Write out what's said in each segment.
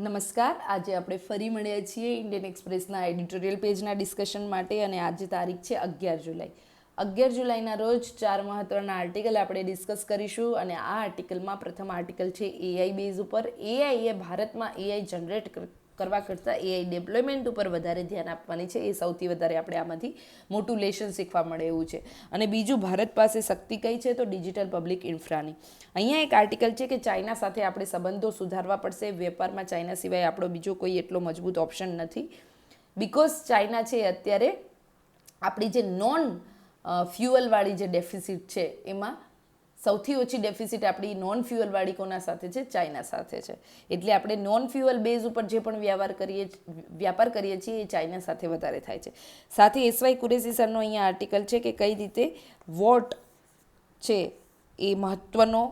નમસ્કાર. આજે આપણે ફરી મળ્યા છીએ ઇન્ડિયન એક્સપ્રેસના એડિટોરિયલ પેજના ડિસ્કશન માટે અને આજે તારીખ છે 11 જુલાઈ. 11 જુલાઈના રોજ 4 મહત્વના આર્ટિકલ આપણે ડિસ્કસ કરીશું અને આ આર્ટિકલમાં પ્રથમ આર્ટિકલ છે એઆઈ બેઝ ઉપર. એઆઈ એ ભારતમાં એઆઈ જનરેટ કરવા કરતાં એઆઈ ડેવલપમેન્ટ ઉપર વધારે ધ્યાન આપવાની છે. એ સૌથી વધારે આપણે આમાંથી મોટું લેશન શીખવા મળે એવું છે. અને બીજું, ભારત પાસે શક્તિ કઈ છે તો ડિજિટલ પબ્લિક ઇન્ફ્રાની. અહીંયા એક આર્ટિકલ છે કે ચાઇના સાથે આપણે સંબંધો સુધારવા પડશે. વેપારમાં ચાઇના સિવાય આપણો બીજો કોઈ એટલો મજબૂત ઓપ્શન નથી. બિકોઝ ચાઇના છે અત્યારે આપણી જે નોન ફ્યુઅલવાળી જે ડેફિસિટ છે એમાં સૌથી ઓછી ડેફિસિટ આપણી નોન ફ્યુઅલવાળી કોના સાથે છે? ચાઇના સાથે છે. એટલે આપણે નોન ફ્યુઅલ બેઝ ઉપર જે પણ વ્યાપાર કરીએ છીએ એ ચાઇના સાથે વધારે થાય છે. સાથે એસવાય કુરેશી સરનો અહીંયા આર્ટિકલ છે કે કઈ રીતે વોટ છે એ મહત્ત્વનો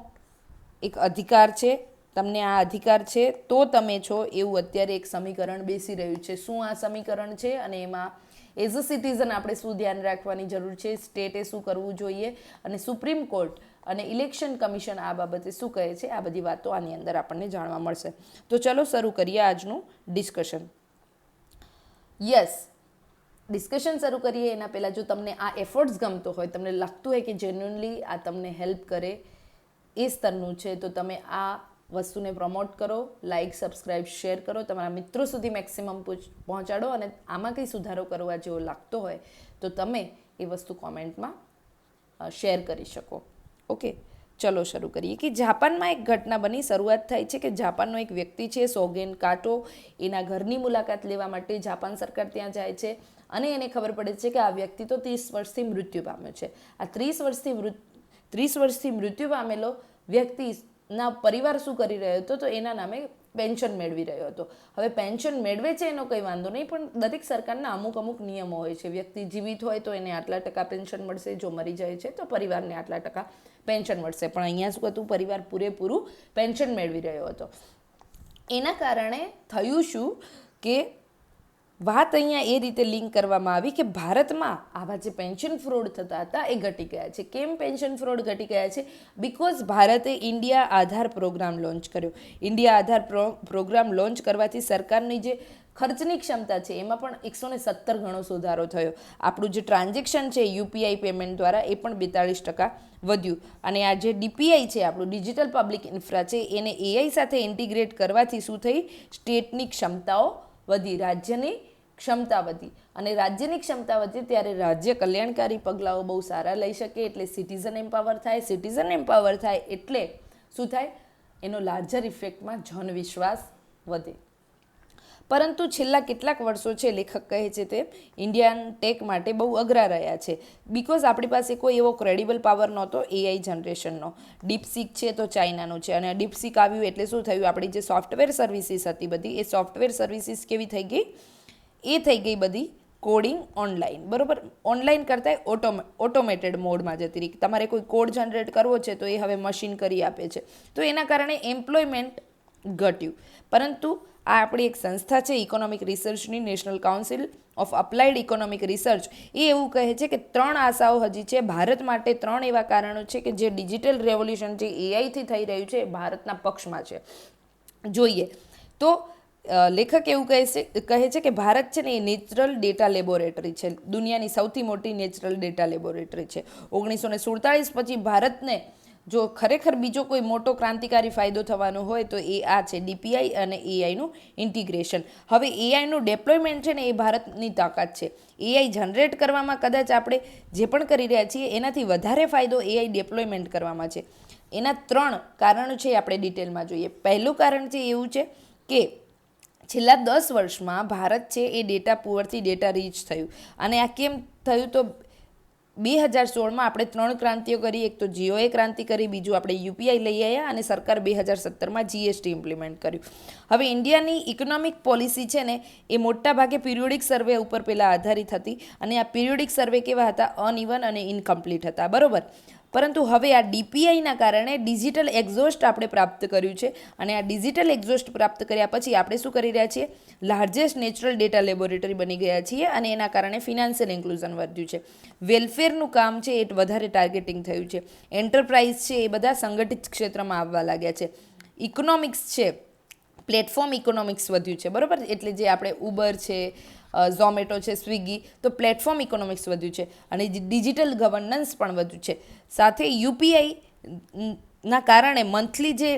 એક અધિકાર છે. તમને આ અધિકાર છે તો તમે છો એવું અત્યારે એક સમીકરણ બેસી રહ્યું છે. શું આ સમીકરણ છે અને એમાં એઝ અ સિટીઝન આપણે શું ધ્યાન રાખવાની જરૂર છે, સ્ટેટે શું કરવું જોઈએ અને સુપ્રીમ કોર્ટ અને ઇલેક્શન કમિશન આ બાબતે શું કહે છે, આ બધી વાતો આની અંદર આપણને જાણવા મળશે. તો ચલો શરૂ કરીએ આજનું ડિસ્કશન. ડિસ્કશન શરૂ કરીએ એના પહેલાં જો તમને આ એફર્ટ્સ ગમતો હોય, તમને લાગતું હોય કે જેન્યુઅનલી આ તમને હેલ્પ કરે એ સ્તરનું છે, તો તમે આ વસ્તુને પ્રમોટ કરો, લાઇક, સબસ્ક્રાઇબ, શેર કરો, તમારા મિત્રો સુધી મેક્સિમમ પહોંચાડો અને આમાં કંઈ સુધારો કરવા જેવો લાગતો હોય તો તમે એ વસ્તુ કોમેન્ટમાં શેર કરી શકો. ઓકે, ચલો શરૂ કરીએ કે જાપાનમાં એક ઘટના બની. શરૂઆત થાય છે કે જાપાનનો એક વ્યક્તિ છે સોગેન કાટો, એના ઘરની મુલાકાત લેવા માટે જાપાન સરકાર ત્યાં જાય છે અને એને ખબર પડે છે કે આ વ્યક્તિ તો 30 વર્ષથી મૃત્યુ પામ્યો છે. આ 30 વર્ષથી મૃત્યુ પામેલો વ્યક્તિના પરિવાર શું કરી રહ્યો હતો તો એના નામે પેન્શન મેળવી રહ્યો હતો. હવે પેન્શન મેળવે છે એનો કંઈ વાંધો નહીં, પણ દરેક સરકારના અમુક નિયમો હોય છે. વ્યક્તિ જીવિત હોય તો એને આટલા ટકા પેન્શન મળશે, જો મરી જાય છે તો પરિવારને આટલા ટકા પેન્શન મળશે. પણ અહીંયા શું હતું, પરિવાર પૂરેપૂરું પેન્શન મેળવી રહ્યો હતો. એના કારણે થયું શું કે વાત અહીંયા એ રીતે લિંક કરવામાં આવી કે ભારતમાં આવા જે પેન્શન ફ્રોડ થતા હતા એ ઘટી ગયા છે. કેમ પેન્શન ફ્રોડ ઘટી ગયા છે? બિકોઝ ભારતે ઇન્ડિયા આધાર પ્રોગ્રામ લોન્ચ કર્યો. ઇન્ડિયા આધાર પ્રોગ્રામ લોન્ચ કરવાથી સરકારની જે ખર્ચની ક્ષમતા છે એમાં પણ 117 ગણો સુધારો થયો. આપણું જે ટ્રાન્ઝેક્શન છે યુપીઆઈ પેમેન્ટ દ્વારા એ પણ 42% વધ્યું. અને આ જે ડીપીઆઈ છે, આપણું ડિજિટલ પબ્લિક ઇન્ફ્રા છે, એને એઆઈ સાથે ઇન્ટિગ્રેટ કરવાથી શું થઈ? સ્ટેટની ક્ષમતાઓ વધી, રાજ્યની ક્ષમતા વધી. અને રાજ્યની ક્ષમતા વધી ત્યારે રાજ્ય કલ્યાણકારી પગલાઓ બહુ સારા લઈ શકે, એટલે સિટીઝન એમ્પાવર થાય. સિટીઝન એમ્પાવર થાય એટલે શું થાય? એનો લાર્જર ઇફેક્ટમાં જનવિશ્વાસ વધે. પરંતુ છેલ્લા કેટલાક વર્ષો છે, લેખક કહે છે તે ઇન્ડિયન ટેક માટે બહુ અઘરા રહ્યા છે. બિકોઝ આપણી પાસે કોઈ એવો ક્રેડિબલ પાવર નહોતો એઆઈ જનરેશનનો. ડીપસીક છે તો ચાઇનાનું છે અને ડીપસીક આવ્યું એટલે શું થયું? આપણી જે સોફ્ટવેર સર્વિસીસ હતી બધી, એ સોફ્ટવેર સર્વિસીસ કેવી થઈ ગઈ? એ થઈ ગઈ બધી કોડિંગ ઓનલાઈન. બરાબર, ઓનલાઈન કરતાં ઓટોમેટેડ મોડમાં જતી રહી. તમારે કોઈ કોડ જનરેટ કરવો છે તો એ હવે મશીન કરી આપે છે. તો એના કારણે એમ્પ્લોયમેન્ટ ઘટ્યું. પરંતુ આ આપણી એક સંસ્થા છે ઇકોનોમિક રિસર્ચની, national council of applied economic research, એ એવું કહે છે કે 3 આશાઓ હજી છે ભારત માટે. 3 એવા કારણો છે કે જે ડિજિટલ રેવોલ્યુશન જે એઆઈથી થઈ રહ્યું છે એ ભારતના પક્ષમાં છે. જોઈએ તો લેખક એવું કહે છે કે ભારત છે ને એ નેચરલ ડેટા લેબોરેટરી છે, દુનિયાની સૌથી મોટી નેચરલ ડેટા લેબોરેટરી છે. 1947 પછી ભારતને જો ખરેખર બીજો કોઈ મોટો ક્રાંતિકારી ફાયદો થવાનો હોય તો એ આ છે, ડીપીઆઈ અને એઆઈનું ઇન્ટિગ્રેશન. હવે એઆઈનું ડેપ્લોયમેન્ટ છે ને એ ભારતની તાકાત છે. એઆઈ જનરેટ કરવામાં કદાચ આપણે જે પણ કરી રહ્યા છીએ એનાથી વધારે ફાયદો એઆઈ ડેપ્લોયમેન્ટ કરવામાં છે. એના 3 કારણો છે, આપણે ડિટેલમાં જોઈએ. પહેલું કારણ છે એવું છે કે છેલ્લા 10 વર્ષમાં ભારત છે એ ડેટા પુઅરથી ડેટા રીચ થયું. અને આ કેમ થયું? તો 2016માં આપણે 3 ક્રાંતિઓ કરી. એક તો જીઓએ ક્રાંતિ કરી, બીજું આપણે યુપીઆઈ લઈ આવ્યા અને સરકાર 2017માં જીએસટી ઇમ્પ્લિમેન્ટ કર્યું. હવે ઇન્ડિયાની ઇકોનોમિક પોલિસી છે ને એ મોટા ભાગે પિરિયોડિક સર્વે ઉપર પહેલાં આધારિત હતી અને આ પિરિયોડિક સર્વે કેવા હતા? અનઇવન અને ઇનકમ્પ્લીટ હતા. બરાબર, પરંતુ હવે આ ડીપીઆઈના કારણે ડિજિટલ એક્ઝોસ્ટ આપણે પ્રાપ્ત કર્યું છે અને આ ડિજિટલ એક્ઝોસ્ટ પ્રાપ્ત કર્યા પછી આપણે શું કરી રહ્યા છીએ? લાર્જેસ્ટ નેચરલ ડેટા લેબોરેટરી બની ગયા છીએ અને એના કારણે ફિનાન્શિયલ ઇન્ક્લુઝન વધ્યું છે. વેલફેરનું કામ છે એ વધારે ટાર્ગેટિંગ થયું છે. એન્ટરપ્રાઇઝ છે એ બધા સંગઠિત ક્ષેત્રમાં આવવા લાગ્યા છે. ઇકોનોમિક્સ છે પ્લેટફોર્મ ઇકોનોમિક્સ વધ્યું છે, બરાબર. એટલે જે આપણે ઉબર છે, ઝોમેટો છે, સ્વિગી, તો પ્લેટફોર્મ ઇકોનોમિક્સ વધ્યું છે અને ડિજિટલ ગવર્નન્સ પણ વધ્યું છે. સાથે યુપીઆઈ ના કારણે મંથલી જે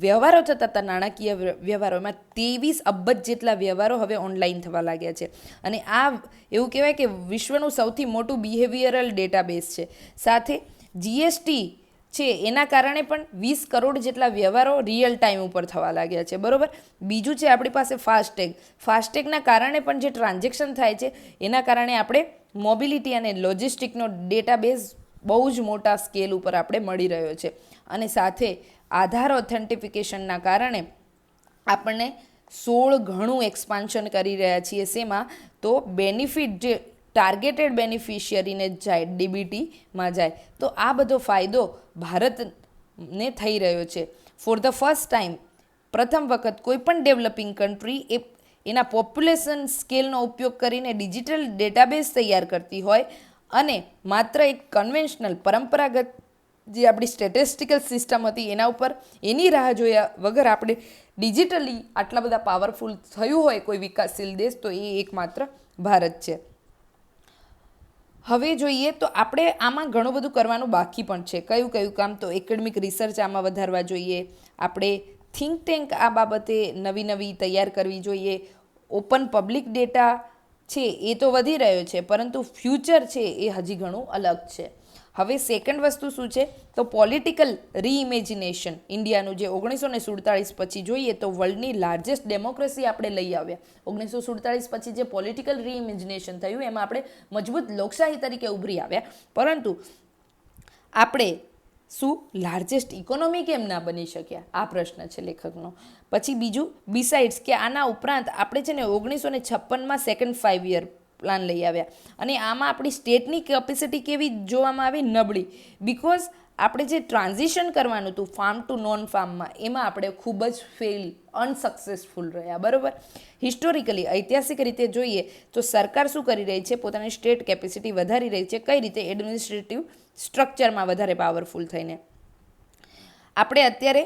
વ્યવહારો થતા હતા, નાણાકીય વ્યવહારો, એમાં 23 અબજ જેટલા વ્યવહારો હવે ઓનલાઈન થવા લાગ્યા છે. અને આ એવું કહેવાય કે વિશ્વનું સૌથી મોટું બિહેવિયરલ ડેટાબેઝ છે. સાથે જીએસટી છે એના કારણે પણ 20 કરોડ જેટલા વ્યવહારો રિયલ ટાઈમ ઉપર થવા લાગ્યા છે, બરાબર. બીજું છે આપણી પાસે ફાસ્ટેગના કારણે પણ જે ટ્રાન્ઝેક્શન થાય છે એના કારણે આપણે મોબિલિટી અને લોજિસ્ટિકનો ડેટાબેઝ બહુ જ મોટા સ્કેલ ઉપર આપણે મળી રહ્યો છે. અને સાથે આધાર ઓથેન્ટિફિકેશનના કારણે આપણને 16 ગણું એક્સપાન્શન કરી રહ્યા છીએ. શેમાં? તો બેનિફિટ જે ટાર્ગેટેડ બેનિફિશિયરીને જાય, ડીબીટીમાં જાય, તો આ બધો ફાયદો ભારતને થઈ રહ્યો છે. ફોર ધ ફર્સ્ટ ટાઈમ, પ્રથમ વખત કોઈ પણ ડેવલપિંગ કન્ટ્રી એના પોપ્યુલેશન સ્કેલનો ઉપયોગ કરીને ડિજિટલ ડેટાબેઝ તૈયાર કરતી હોય અને માત્ર એક કન્વેન્શનલ પરંપરાગત જે આપણી સ્ટેટિસ્ટિકલ સિસ્ટમ હતી એના ઉપર એની રાહ જોયા વગર આપણે ડિજિટલી આટલા બધા પાવરફુલ થયું હોય કોઈ વિકાસશીલ દેશ, તો એ એકમાત્ર ભારત છે. હવે જોઈએ તો આપણે આમાં ઘણું બધું કરવાનું બાકી પણ છે. કયું કયું કામ? તો એકેડમિક રિસર્ચ આમાં વધારવા જોઈએ, આપણે થિંક ટેન્ક આ બાબતે નવી નવી તૈયાર કરવી જોઈએ. ઓપન પબ્લિક ડેટા છે એ તો વધી રહ્યો છે, પરંતુ ફ્યુચર છે એ હજી ઘણું અલગ છે. હવે સેકન્ડ વસ્તુ શું છે? તો પોલિટિકલ રીઇમેજિનેશન. ઇન્ડિયાનું જે 1947 પછી જોઈએ તો વર્લ્ડની લાર્જેસ્ટ ડેમોક્રેસી આપણે લઈ આવ્યા. 1947 પછી જે પોલિટિકલ રીઇમેજિનેશન થયું એમાં આપણે મજબૂત લોકશાહી તરીકે ઉભરી આવ્યા, પરંતુ આપણે શું લાર્જેસ્ટ ઇકોનોમી કેમ ના બની શક્યા? આ પ્રશ્ન છે લેખકનો. પછી બીજું, બિસાઇડ્સ કે આના ઉપરાંત આપણે છે ને 1956માં સેકન્ડ 5 યર પ્લાન લઈ આવ્યા અને આમાં આપણી સ્ટેટની કેપેસિટી કેવી જોવામાં આવી? નબળી. બિકોઝ આપણે જે ટ્રાન્ઝિશન કરવાનું હતું ફાર્મ ટુ નોન ફાર્મમાં, એમાં આપણે ખૂબ જ અનસક્સેસફુલ રહ્યા, બરાબર. હિસ્ટોરિકલી, ઐતિહાસિક રીતે જોઈએ તો સરકાર શું કરી રહી છે? પોતાની સ્ટેટ કેપેસિટી વધારી રહી છે. કઈ રીતે? એડમિનિસ્ટ્રેટિવ સ્ટ્રક્ચરમાં વધારે પાવરફુલ થઈને. આપણે અત્યારે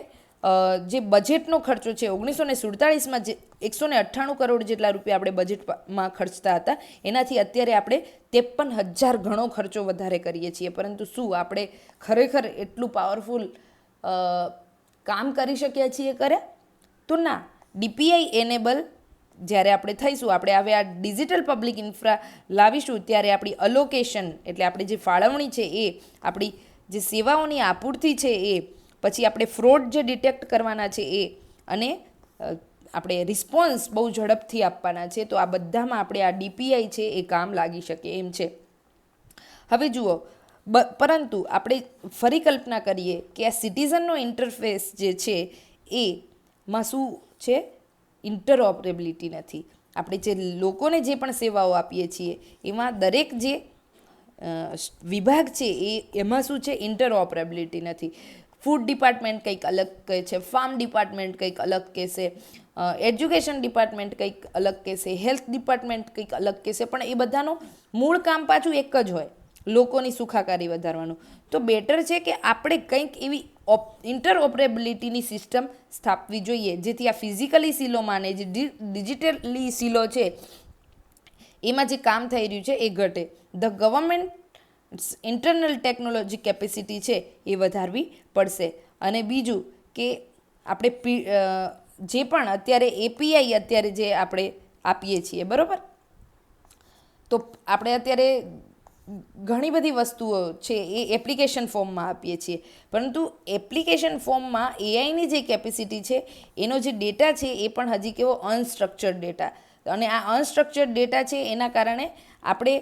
જે બજેટનો ખર્ચો છે 1947માં જે 198 કરોડ જેટલા રૂપિયા આપણે બજેટમાં ખર્ચતા હતા, એનાથી અત્યારે આપણે 53,000 ગણો ખર્ચો વધારે કરીએ છીએ. પરંતુ શું આપણે ખરેખર એટલું પાવરફુલ કામ કરી શક્યા છીએ? કર્યા તો ના. ડીપીઆઈ એનેબલ જ્યારે આપણે થઈશું, આપણે હવે આ ડિજિટલ પબ્લિક ઇન્ફ્રા લાવીશું, ત્યારે આપણી અલોકેશન એટલે આપણી જે ફાળવણી છે એ, આપણી જે સેવાઓની આપૂર્તિ છે એ, પછી આપણે ફ્રોડ જે ડિટેક્ટ કરવાના છે એ, અને આપણે રિસ્પોન્સ બહુ ઝડપથી આપવાના છે. તો આ બધામાં આપણે આ ડીપીઆઈ છે એ કામ લાગી શકે એમ છે. હવે જુઓ, પરંતુ આપણે ફરી કલ્પના કરીએ કે આ સિટીઝનનો ઇન્ટરફેસ જે છે એમાં શું છે? ઇન્ટરઓપરેબિલિટી નથી. આપણે જે લોકોને જે પણ સેવાઓ આપીએ છીએ એમાં દરેક જે વિભાગ છે એમાં શું છે? ઇન્ટરઓપરેબિલિટી નથી. ફૂડ ડિપાર્ટમેન્ટ કંઈક અલગ કહે છે, ફાર્મ ડિપાર્ટમેન્ટ કંઈક અલગ કહેશે, એજ્યુકેશન ડિપાર્ટમેન્ટ કંઈક અલગ કહેશે, હેલ્થ ડિપાર્ટમેન્ટ કંઈક અલગ કહેશે, પણ એ બધાનું મૂળ કામ પાછું એક જ હોય, લોકોની સુખાકારી વધારવાનું. તો બેટર છે કે આપણે કંઈક એવી ઇન્ટરઓપરેબિલિટીની સિસ્ટમ સ્થાપવી જોઈએ જેથી આ ફિઝિકલી સિલોમાં ને જે ડિજિટલી સિલો છે એમાં જે કામ થઈ રહ્યું છે એ ઘટે. The government internal technology capacity છે એ વધારવી પડશે. અને બીજું કે આપણે જે પણ અત્યારે એપીઆઈ અત્યારે જે આપણે આપીએ છીએ, બરાબર, તો આપણે અત્યારે ઘણી બધી વસ્તુઓ છે એ એપ્લિકેશન ફોર્મમાં આપીએ છીએ, પરંતુ એપ્લિકેશન ફોર્મમાં એઆઈની જે કેપેસિટી છે એનો જે ડેટા છે એ પણ હજી કેવો અનસ્ટ્રક્ચર્ડ ડેટા, અને આ અનસ્ટ્રક્ચર્ડ ડેટા છે એના કારણે આપણે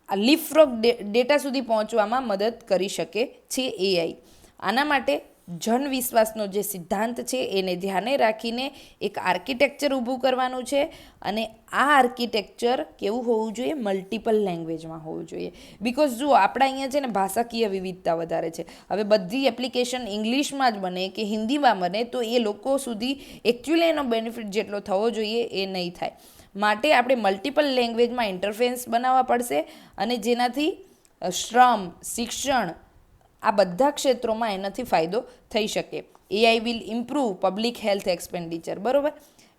લીપફ્રોગ ડેટા સુધી પહોંચવામાં મદદ કરી શકે છે એઆઈ. આના માટે જનવિશ્વાસનો જે સિદ્ધાંત છે એને ધ્યાને રાખીને એક આર્કિટેક્ચર ઊભું કરવાનું છે, અને આ આર્કિટેક્ચર કેવું હોવું જોઈએ? મલ્ટિપલ લેંગ્વેજમાં હોવું જોઈએ. બિકોઝ જુઓ, આપણા અહીંયા છે ને ભાષાકીય વિવિધતા વધારે છે. હવે બધી એપ્લિકેશન ઇંગ્લિશમાં જ બને કે હિન્દીમાં બને તો એ લોકો સુધી એકચ્યુઅલી એનો બેનિફિટ જેટલો થવો જોઈએ એ નહીં થાય. માટે આપણે મલ્ટિપલ લેંગ્વેજમાં ઇન્ટરફેસ બનાવવા પડશે, અને જેનાથી શ્રમ, શિક્ષણ, આ બધા ક્ષેત્રોમાં એનાથી ફાયદો થઈ શકે. AI will improve public health expenditure. બરાબર.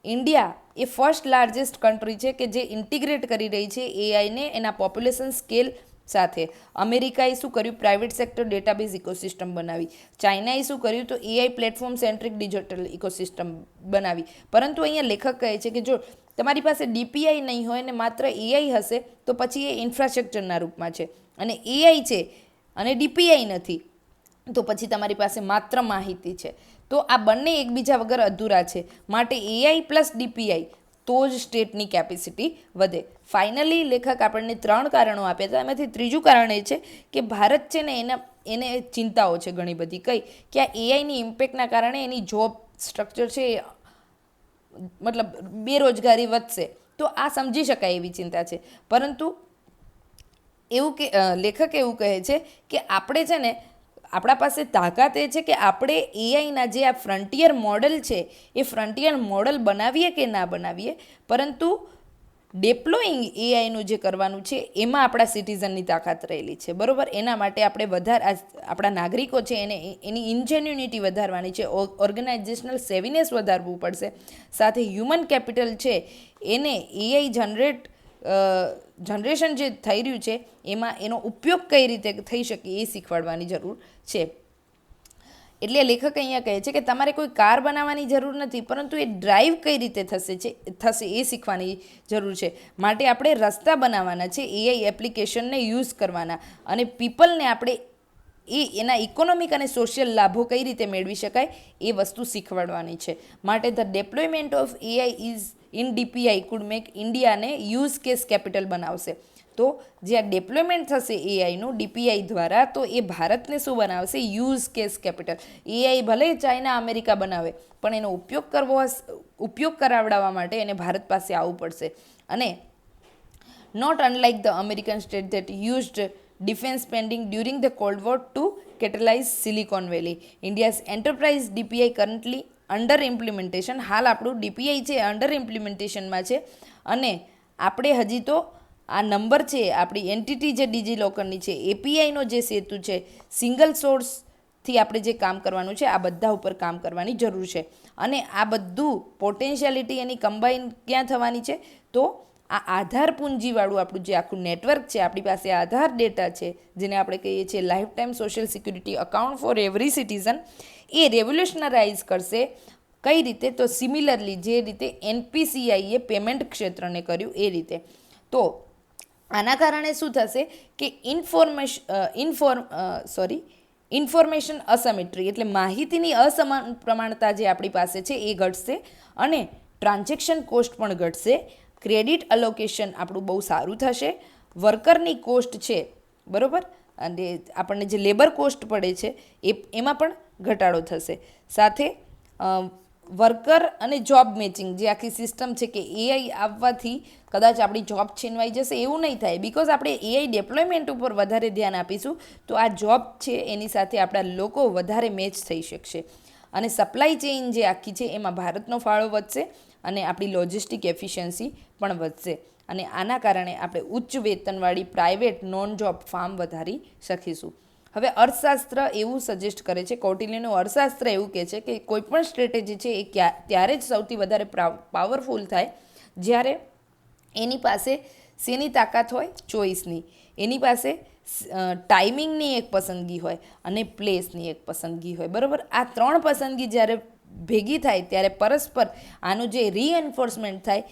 ઇન્ડિયા એ ફર્સ્ટ લાર્જેસ્ટ કન્ટ્રી છે કે જે ઇન્ટિગ્રેટ કરી રહી છે એઆઈને એના પોપ્યુલેશન સ્કેલ સાથે. અમેરિકાએ શું કર્યું? પ્રાઇવેટ સેક્ટર ડેટાબેઝ ઇકોસિસ્ટમ બનાવી. ચાઇનાએ શું કર્યું? તો AI platform centric digital ecosystem બનાવી. પરંતુ અહીંયા લેખક કહે છે કે જો તમારી પાસે ડીપીઆઈ નહીં હોય ને માત્ર એઆઈ હશે તો પછી એ ઇન્ફ્રાસ્ટ્રક્ચરના રૂપમાં છે, અને એઆઈ છે અને ડીપીઆઈ નથી તો પછી તમારી પાસે માત્ર માહિતી છે. તો આ બંને એકબીજા વગર અધૂરા છે. માટે એઆઈ પ્લસ ડીપીઆઈ તો જ સ્ટેટની કેપેસિટી વધે. ફાઇનલી લેખક આપણને 3 કારણો આપ્યા હતા. એમાંથી ત્રીજું કારણ એ છે કે ભારત છે ને એને ચિંતાઓ છે ઘણી બધી. કઈ? કે આ એઆઈની ઇમ્પેક્ટના કારણે એની જોબ સ્ટ્રક્ચર છે મતલબ બેરોજગારી વધશે. તો આ સમજી શકાય એવી ચિંતા છે. પરંતુ એવું કે લેખક એવું કહે છે કે આપણે છે ને આપણા પાસે તાકાત એ છે કે આપણે એઆઈના જે આ ફ્રન્ટિયર મોડલ છે એ ફ્રન્ટિયર મોડલ બનાવીએ કે ના બનાવીએ, પરંતુ ડેપ્લોઈંગ એઆઈનું જે કરવાનું છે એમાં આપણા સિટીઝનની તાકાત રહેલી છે. બરાબર. એના માટે આપણે આપણા નાગરિકો છે એની ઇન્જેન્યુનિટી વધારવાની છે, ઓર્ગેનાઇઝેશનલ સેવિનેસ વધારવું પડશે. સાથે હ્યુમન કેપિટલ છે એને એઆઈ જનરેશન જે થઈ રહ્યું છે એમાં એનો ઉપયોગ કઈ રીતે થઈ શકે એ શીખવાડવાની જરૂર છે. એટલે લેખક અહીંયા કહે છે કે તમારે કોઈ કાર બનાવવાની જરૂર નથી, પરંતુ એ ડ્રાઈવ કઈ રીતે થશે એ શીખવાની જરૂર છે. માટે આપણે રસ્તા બનાવવાના છે, એઆઈ એપ્લિકેશનને યુઝ કરવાના, અને પીપલને આપણે એના ઇકોનોમિક અને સોશિયલ લાભો કઈ રીતે મેળવી શકાય એ વસ્તુ શીખવાડવાની છે. માટે the deployment of AI is in DPI could make ઇન્ડિયાને યુઝ કેસ કેપિટલ બનાવશે. તો જે આ ડેપ્લોયમેન્ટ થશે એઆઈનું ડીપીઆઈ દ્વારા, તો એ ભારતને શું બનાવશે? Use case capital. એઆઈ ભલે ચાઇના અમેરિકા બનાવે, પણ એનો ઉપયોગ કરાવડાવવા માટે એને ભારત પાસે આવવું પડશે. અને not unlike the American state that used defence spending during the cold war to catalyse Silicon Valley. India's enterprise DPI currently under implementation. હાલ આપણું ડીપીઆઈ છે અંડર ઇમ્પ્લિમેન્ટેશનમાં છે, અને આપણે હજી તો આ નંબર છે આપણી એન્ટિટી જે ડિજીલોકરની છે, એપીઆઈનો જે સેતુ છે, સિંગલ સોર્સથી આપણે જે કામ કરવાનું છે આ બધા ઉપર કામ કરવાની જરૂર છે. અને આ બધું પોટેન્શિયાલિટી એની કમ્બાઈન ક્યાં થવાની છે? તો આ આધાર પૂંજીવાળું આપણું જે આખું નેટવર્ક છે, આપણી પાસે આધાર ડેટા છે જેને આપણે કહીએ છીએ life time social security account for every citizen, એ રેવોલ્યુશનરાઇઝ કરશે. કઈ રીતે? તો સિમિલરલી જે રીતે એનપીસીઆઈએ પેમેન્ટ ક્ષેત્રને કર્યું એ રીતે. તો આના કારણે શું થશે કે ઇન્ફોર્મેશન અસમિટ્રી એટલે માહિતીની અસમાન પ્રમાણતા જે આપણી પાસે છે એ ઘટશે, અને ટ્રાન્ઝેક્શન કોસ્ટ પણ ઘટશે. ક્રેડિટ અલોકેશન આપણું બહુ સારું થશે. વર્કરની કોસ્ટ છે બરાબર, અને આપણને જે લેબર કોસ્ટ પડે છે એમાં પણ ઘટાડો થશે. સાથે વર્કર અને જોબ મેચિંગ જે આખી સિસ્ટમ છે કે એઆઈ આવવાથી કદાચ આપણી જોબ છીનવાઈ જશે એવું નહીં થાય, બિકોઝ આપણે એઆઈ ડેપ્લોયમેન્ટ ઉપર વધારે ધ્યાન આપીશું તો આ જોબ છે એની સાથે આપણા લોકો વધારે મેચ થઈ શકશે. અને સપ્લાય ચેઇન જે આખી છે એમાં ભારતનો ફાળો વધશે, અને આપણી લોજિસ્ટિક એફિશિયન્સી પણ વધશે. અને આના કારણે આપણે ઉચ્ચ વેતનવાળી પ્રાઇવેટ નોન જોબ ફાર્મ વધારી શકીશું. હવે અર્થશાસ્ત્ર એવું સજેસ્ટ કરે છે, કૌટિલ્યનું અર્થશાસ્ત્ર એવું કહે છે કે કોઈ પણ સ્ટ્રેટેજી છે એ ત્યારે જ સૌથી વધારે પાવરફુલ થાય જ્યારે એની પાસે શેની તાકાત હોય? ચોઈસની. એની પાસે ટાઈમિંગની એક પસંદગી હોય અને પ્લેસની એક પસંદગી હોય. બરાબર. આ 3 પસંદગી જ્યારે ભેગી થાય ત્યારે પરસ્પર આનું જે રીએન્ફોર્સમેન્ટ થાય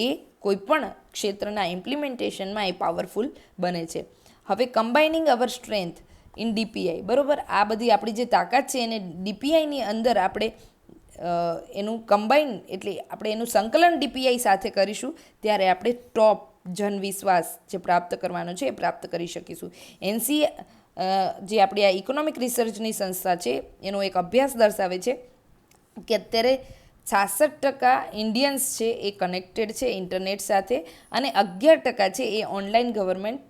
એ કોઈપણ ક્ષેત્રના ઇમ્પ્લિમેન્ટેશનમાં એ પાવરફુલ બને છે. હવે કમ્બાઇનિંગ અવર સ્ટ્રેન્થ ઇન ડીપીઆઈ. બરાબર. આ બધી આપણી જે તાકાત છે એને ડીપીઆઈની અંદર આપણે એનું કમ્બાઈન એટલે આપણે એનું સંકલન ડીપીઆઈ સાથે કરીશું ત્યારે આપણે ટોપ જનવિશ્વાસ જે પ્રાપ્ત કરવાનો છે એ પ્રાપ્ત કરી શકીશું. એનસીએ જે આપણી આ ઇકોનોમિક રિસર્ચની સંસ્થા છે એનો એક અભ્યાસ દર્શાવે છે કે અત્યારે 66% ઇન્ડિયન્સ છે એ કનેક્ટેડ છે ઇન્ટરનેટ સાથે, અને 11% છે એ ઓનલાઈન ગવર્મેન્ટ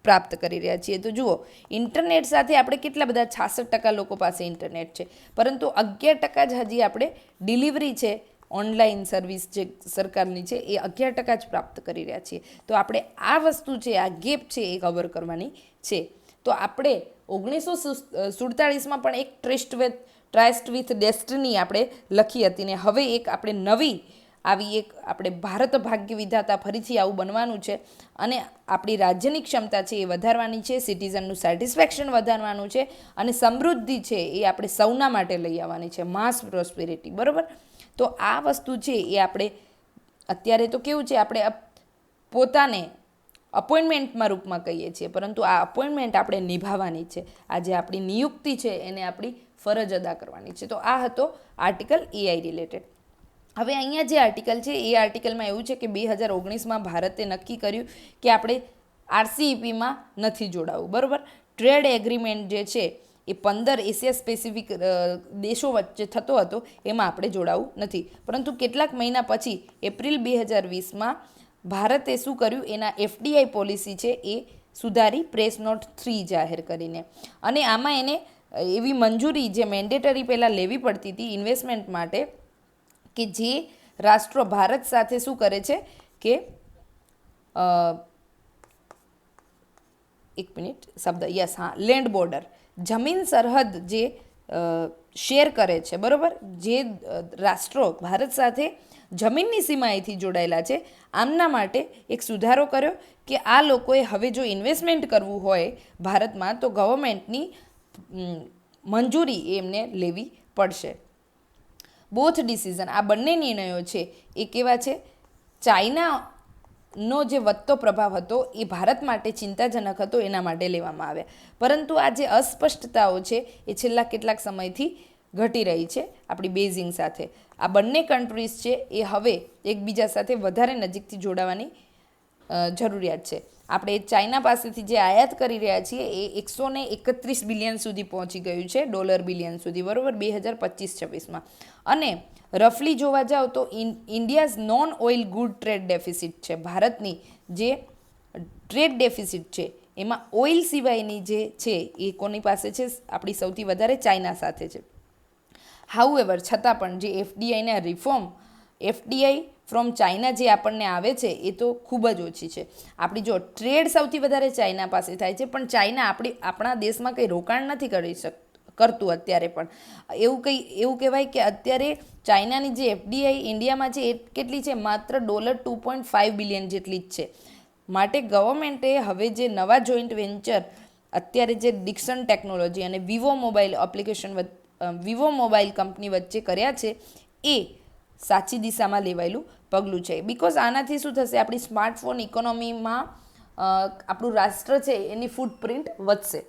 પ્રાપ્ત કરી રહ્યા છીએ. તો જુઓ, ઇન્ટરનેટ સાથે આપણે કેટલા બધા 66% લોકો પાસે ઇન્ટરનેટ છે, પરંતુ 11% જ હજી આપણે ડિલિવરી છે ઓનલાઈન સર્વિસ જે સરકારની છે એ 11% જ પ્રાપ્ત કરી રહ્યા છીએ. તો આપણે આ વસ્તુ છે, આ ગેપ છે એ કવર કરવાની છે. તો આપણે 1947માં પણ એક ટ્રાઇસ્ટ વિથ ડેસ્ટિની આપણે લખી હતી ને હવે એક આપણે નવી આવી એક આપણે ભારત ભાગ્ય વિધાતા ફરીથી આવું બનવાનું છે અને આપણી રાજ્યની ક્ષમતા છે એ વધારવાની છે, સિટીઝનનું સેટિસ્ફેક્શન વધારવાનું છે અને સમૃદ્ધિ છે એ આપણે સૌના માટે લઈ આવવાની છે, માસ પ્રોસ્પેરિટી. બરાબર. તો આ વસ્તુ છે એ આપણે અત્યારે તો કેવું છે, આપણે પોતાને અપોઇન્ટમેન્ટમાં રૂપમાં કહીએ છીએ, પરંતુ આ અપોઇન્ટમેન્ટ આપણે નિભાવવાની છે. આ જે આપણી નિયુક્તિ છે એને આપણી ફરજ અદા કરવાની છે. તો આ હતો આર્ટિકલ એઆઈ રિલેટેડ. હવે અહીંયા જે આર્ટિકલ છે એ આર્ટિકલમાં એવું છે કે 2019માં ભારતે નક્કી કર્યું કે આપણે આરસીઈપીમાં નથી જોડાવું. બરાબર. ટ્રેડ એગ્રીમેન્ટ જે છે એ 15 એશિયા સ્પેસિફિક દેશો વચ્ચે થતો હતો, એમાં આપણે જોડાવું નથી. પરંતુ કેટલાક મહિના પછી એપ્રિલ 2020માં ભારતે શું કર્યું, એના એફડીઆઈ પોલિસી છે એ સુધારી પ્રેસ નોટ 3 જાહેર કરીને. અને આમાં એને એવી મંજૂરી જે મેન્ડેટરી પહેલાં લેવી પડતી હતી ઇન્વેસ્ટમેન્ટ માટે, કે જે રાષ્ટ્રો ભારત સાથે શું કરે છે કે એક મિનિટ શબ્દ લેન્ડ બોર્ડર, જમીન સરહદ જે શેર કરે છે. બરાબર. જે રાષ્ટ્રો ભારત સાથે જમીનની સીમાએથી જોડાયેલા છે, આમના માટે એક સુધારો કર્યો કે આ લોકોએ હવે જો ઇન્વેસ્ટમેન્ટ કરવું હોય ભારતમાં તો ગવર્મેન્ટની મંજૂરી એમને લેવી પડશે. બોથ ડિસિઝન, આ બંને નિર્ણયો છે એ કેવા છે, ચાઇનાનો જે વધતો પ્રભાવ હતો એ ભારત માટે ચિંતાજનક હતો, એના માટે લેવામાં આવ્યા. પરંતુ આ જે અસ્પષ્ટતાઓ છે એ છેલ્લા કેટલાક સમયથી ઘટી રહી છે આપણી બેઇજિંગ સાથે. આ બંને કન્ટ્રીઝ છે એ હવે એકબીજા સાથે વધારે નજીકથી જોડાવાની જરૂરિયાત છે. આપણે ચાઇના પાસેથી જે આયાત કરી રહ્યા છીએ એ 131 બિલિયન સુધી પહોંચી ગયું છે, ડોલર બિલિયન સુધી. બરાબર. 2025-26માં. અને રફલી જોવા જાઓ તો India's non oil good trade deficit છે, ભારતની જે ટ્રેડ ડેફિસિટ છે એમાં ઓઇલ સિવાયની જે છે એ કોની પાસે છે, આપણી સૌથી વધારે ચાઇના સાથે છે. હાઉએવર, છતાં પણ જે એફડીઆઈના રિફોર્મ, એફડીઆઈ ફ્રોમ ચાઇના જે આપણને આવે છે એ તો ખૂબ જ ઓછી છે. આપણી જો ટ્રેડ સૌથી વધારે ચાઇના પાસે થાય છે, પણ ચાઇના આપણા દેશમાં કંઈ રોકાણ નથી કરતું અત્યારે પણ. એવું કહેવાય કે અત્યારે ચાઇનાની જે એફડીઆઈ ઇન્ડિયામાં છે એ કેટલી છે, માત્ર $2.5 બિલિયન જેટલી જ છે. માટે ગવર્મેન્ટે હવે જે નવા જોઈન્ટ વેન્ચર અત્યારે જે ડિક્સન ટેકનોલોજી અને વિવો મોબાઈલ કંપની વચ્ચે કર્યા છે એ સાચી દિશામાં લેવાયેલું પગલું છે. બિકોઝ આનાથી શું થશે, આપણી સ્માર્ટફોન ઇકોનોમીમાં આપણું રાષ્ટ્ર છે એની ફૂટપ્રિન્ટ વધશે.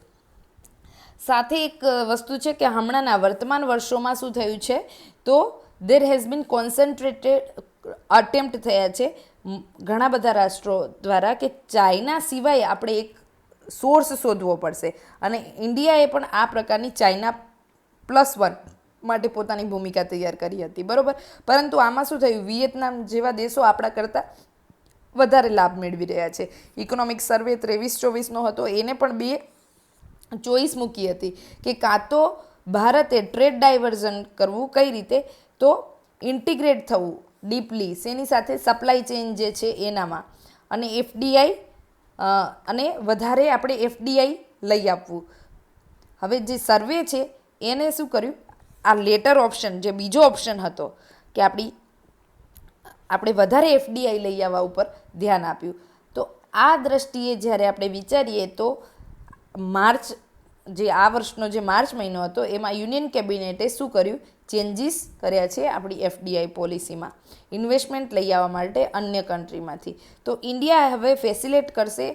સાથે એક વસ્તુ છે કે હમણાંના વર્તમાન વર્ષોમાં શું થયું છે, તો દેર હેઝ બીન કોન્સન્ટ્રેટેડ અટેમ્પ્ટ થયા છે ઘણા બધા રાષ્ટ્રો દ્વારા કે ચાઇના સિવાય આપણે એક સોર્સ શોધવો પડશે. અને ઇન્ડિયાએ પણ આ પ્રકારની ચાઇના +1 માટે પોતાની ભૂમિકા તૈયાર કરી હતી. બરાબર. પરંતુ આમાં શું થયું, વિયેતનામ જેવા દેશો આપણા કરતાં વધારે લાભ મેળવી રહ્યા છે. ઇકોનોમિક સર્વે 23-24નો હતો, એને પણ 2 ચોઈસ મૂકી હતી કે કાં તો ભારતે ટ્રેડ ડાયવર્ઝન કરવું, કઈ રીતે, તો ઇન્ટિગ્રેટ થવું ડીપલી શેની સાથે, સપ્લાય ચેઇન જે છે એનામાં, અને એફડીઆઈ અને વધારે આપણે એફડીઆઈ લઈ આપવું. હવે જે સર્વે છે એને શું કર્યું, આ લેટર ઓપ્શન જે બીજો ઓપ્શન હતો કે આપણે વધારે એફડીઆઈ લઈ આવવા ઉપર ધ્યાન આપ્યું. તો આ દ્રષ્ટિએ જ્યારે આપણે વિચારીએ તો માર્ચ જે આ વર્ષનો જે માર્ચ મહિનો હતો એમાં યુનિયન કેબિનેટે શું કર્યું, ચેન્જીસ કર્યા છે આપણી એફડીઆઈ પોલિસીમાં, ઇન્વેસ્ટમેન્ટ લઈ આવવા માટે અન્ય કન્ટ્રીમાંથી. તો ઇન્ડિયા હવે ફેસિલેટ કરશે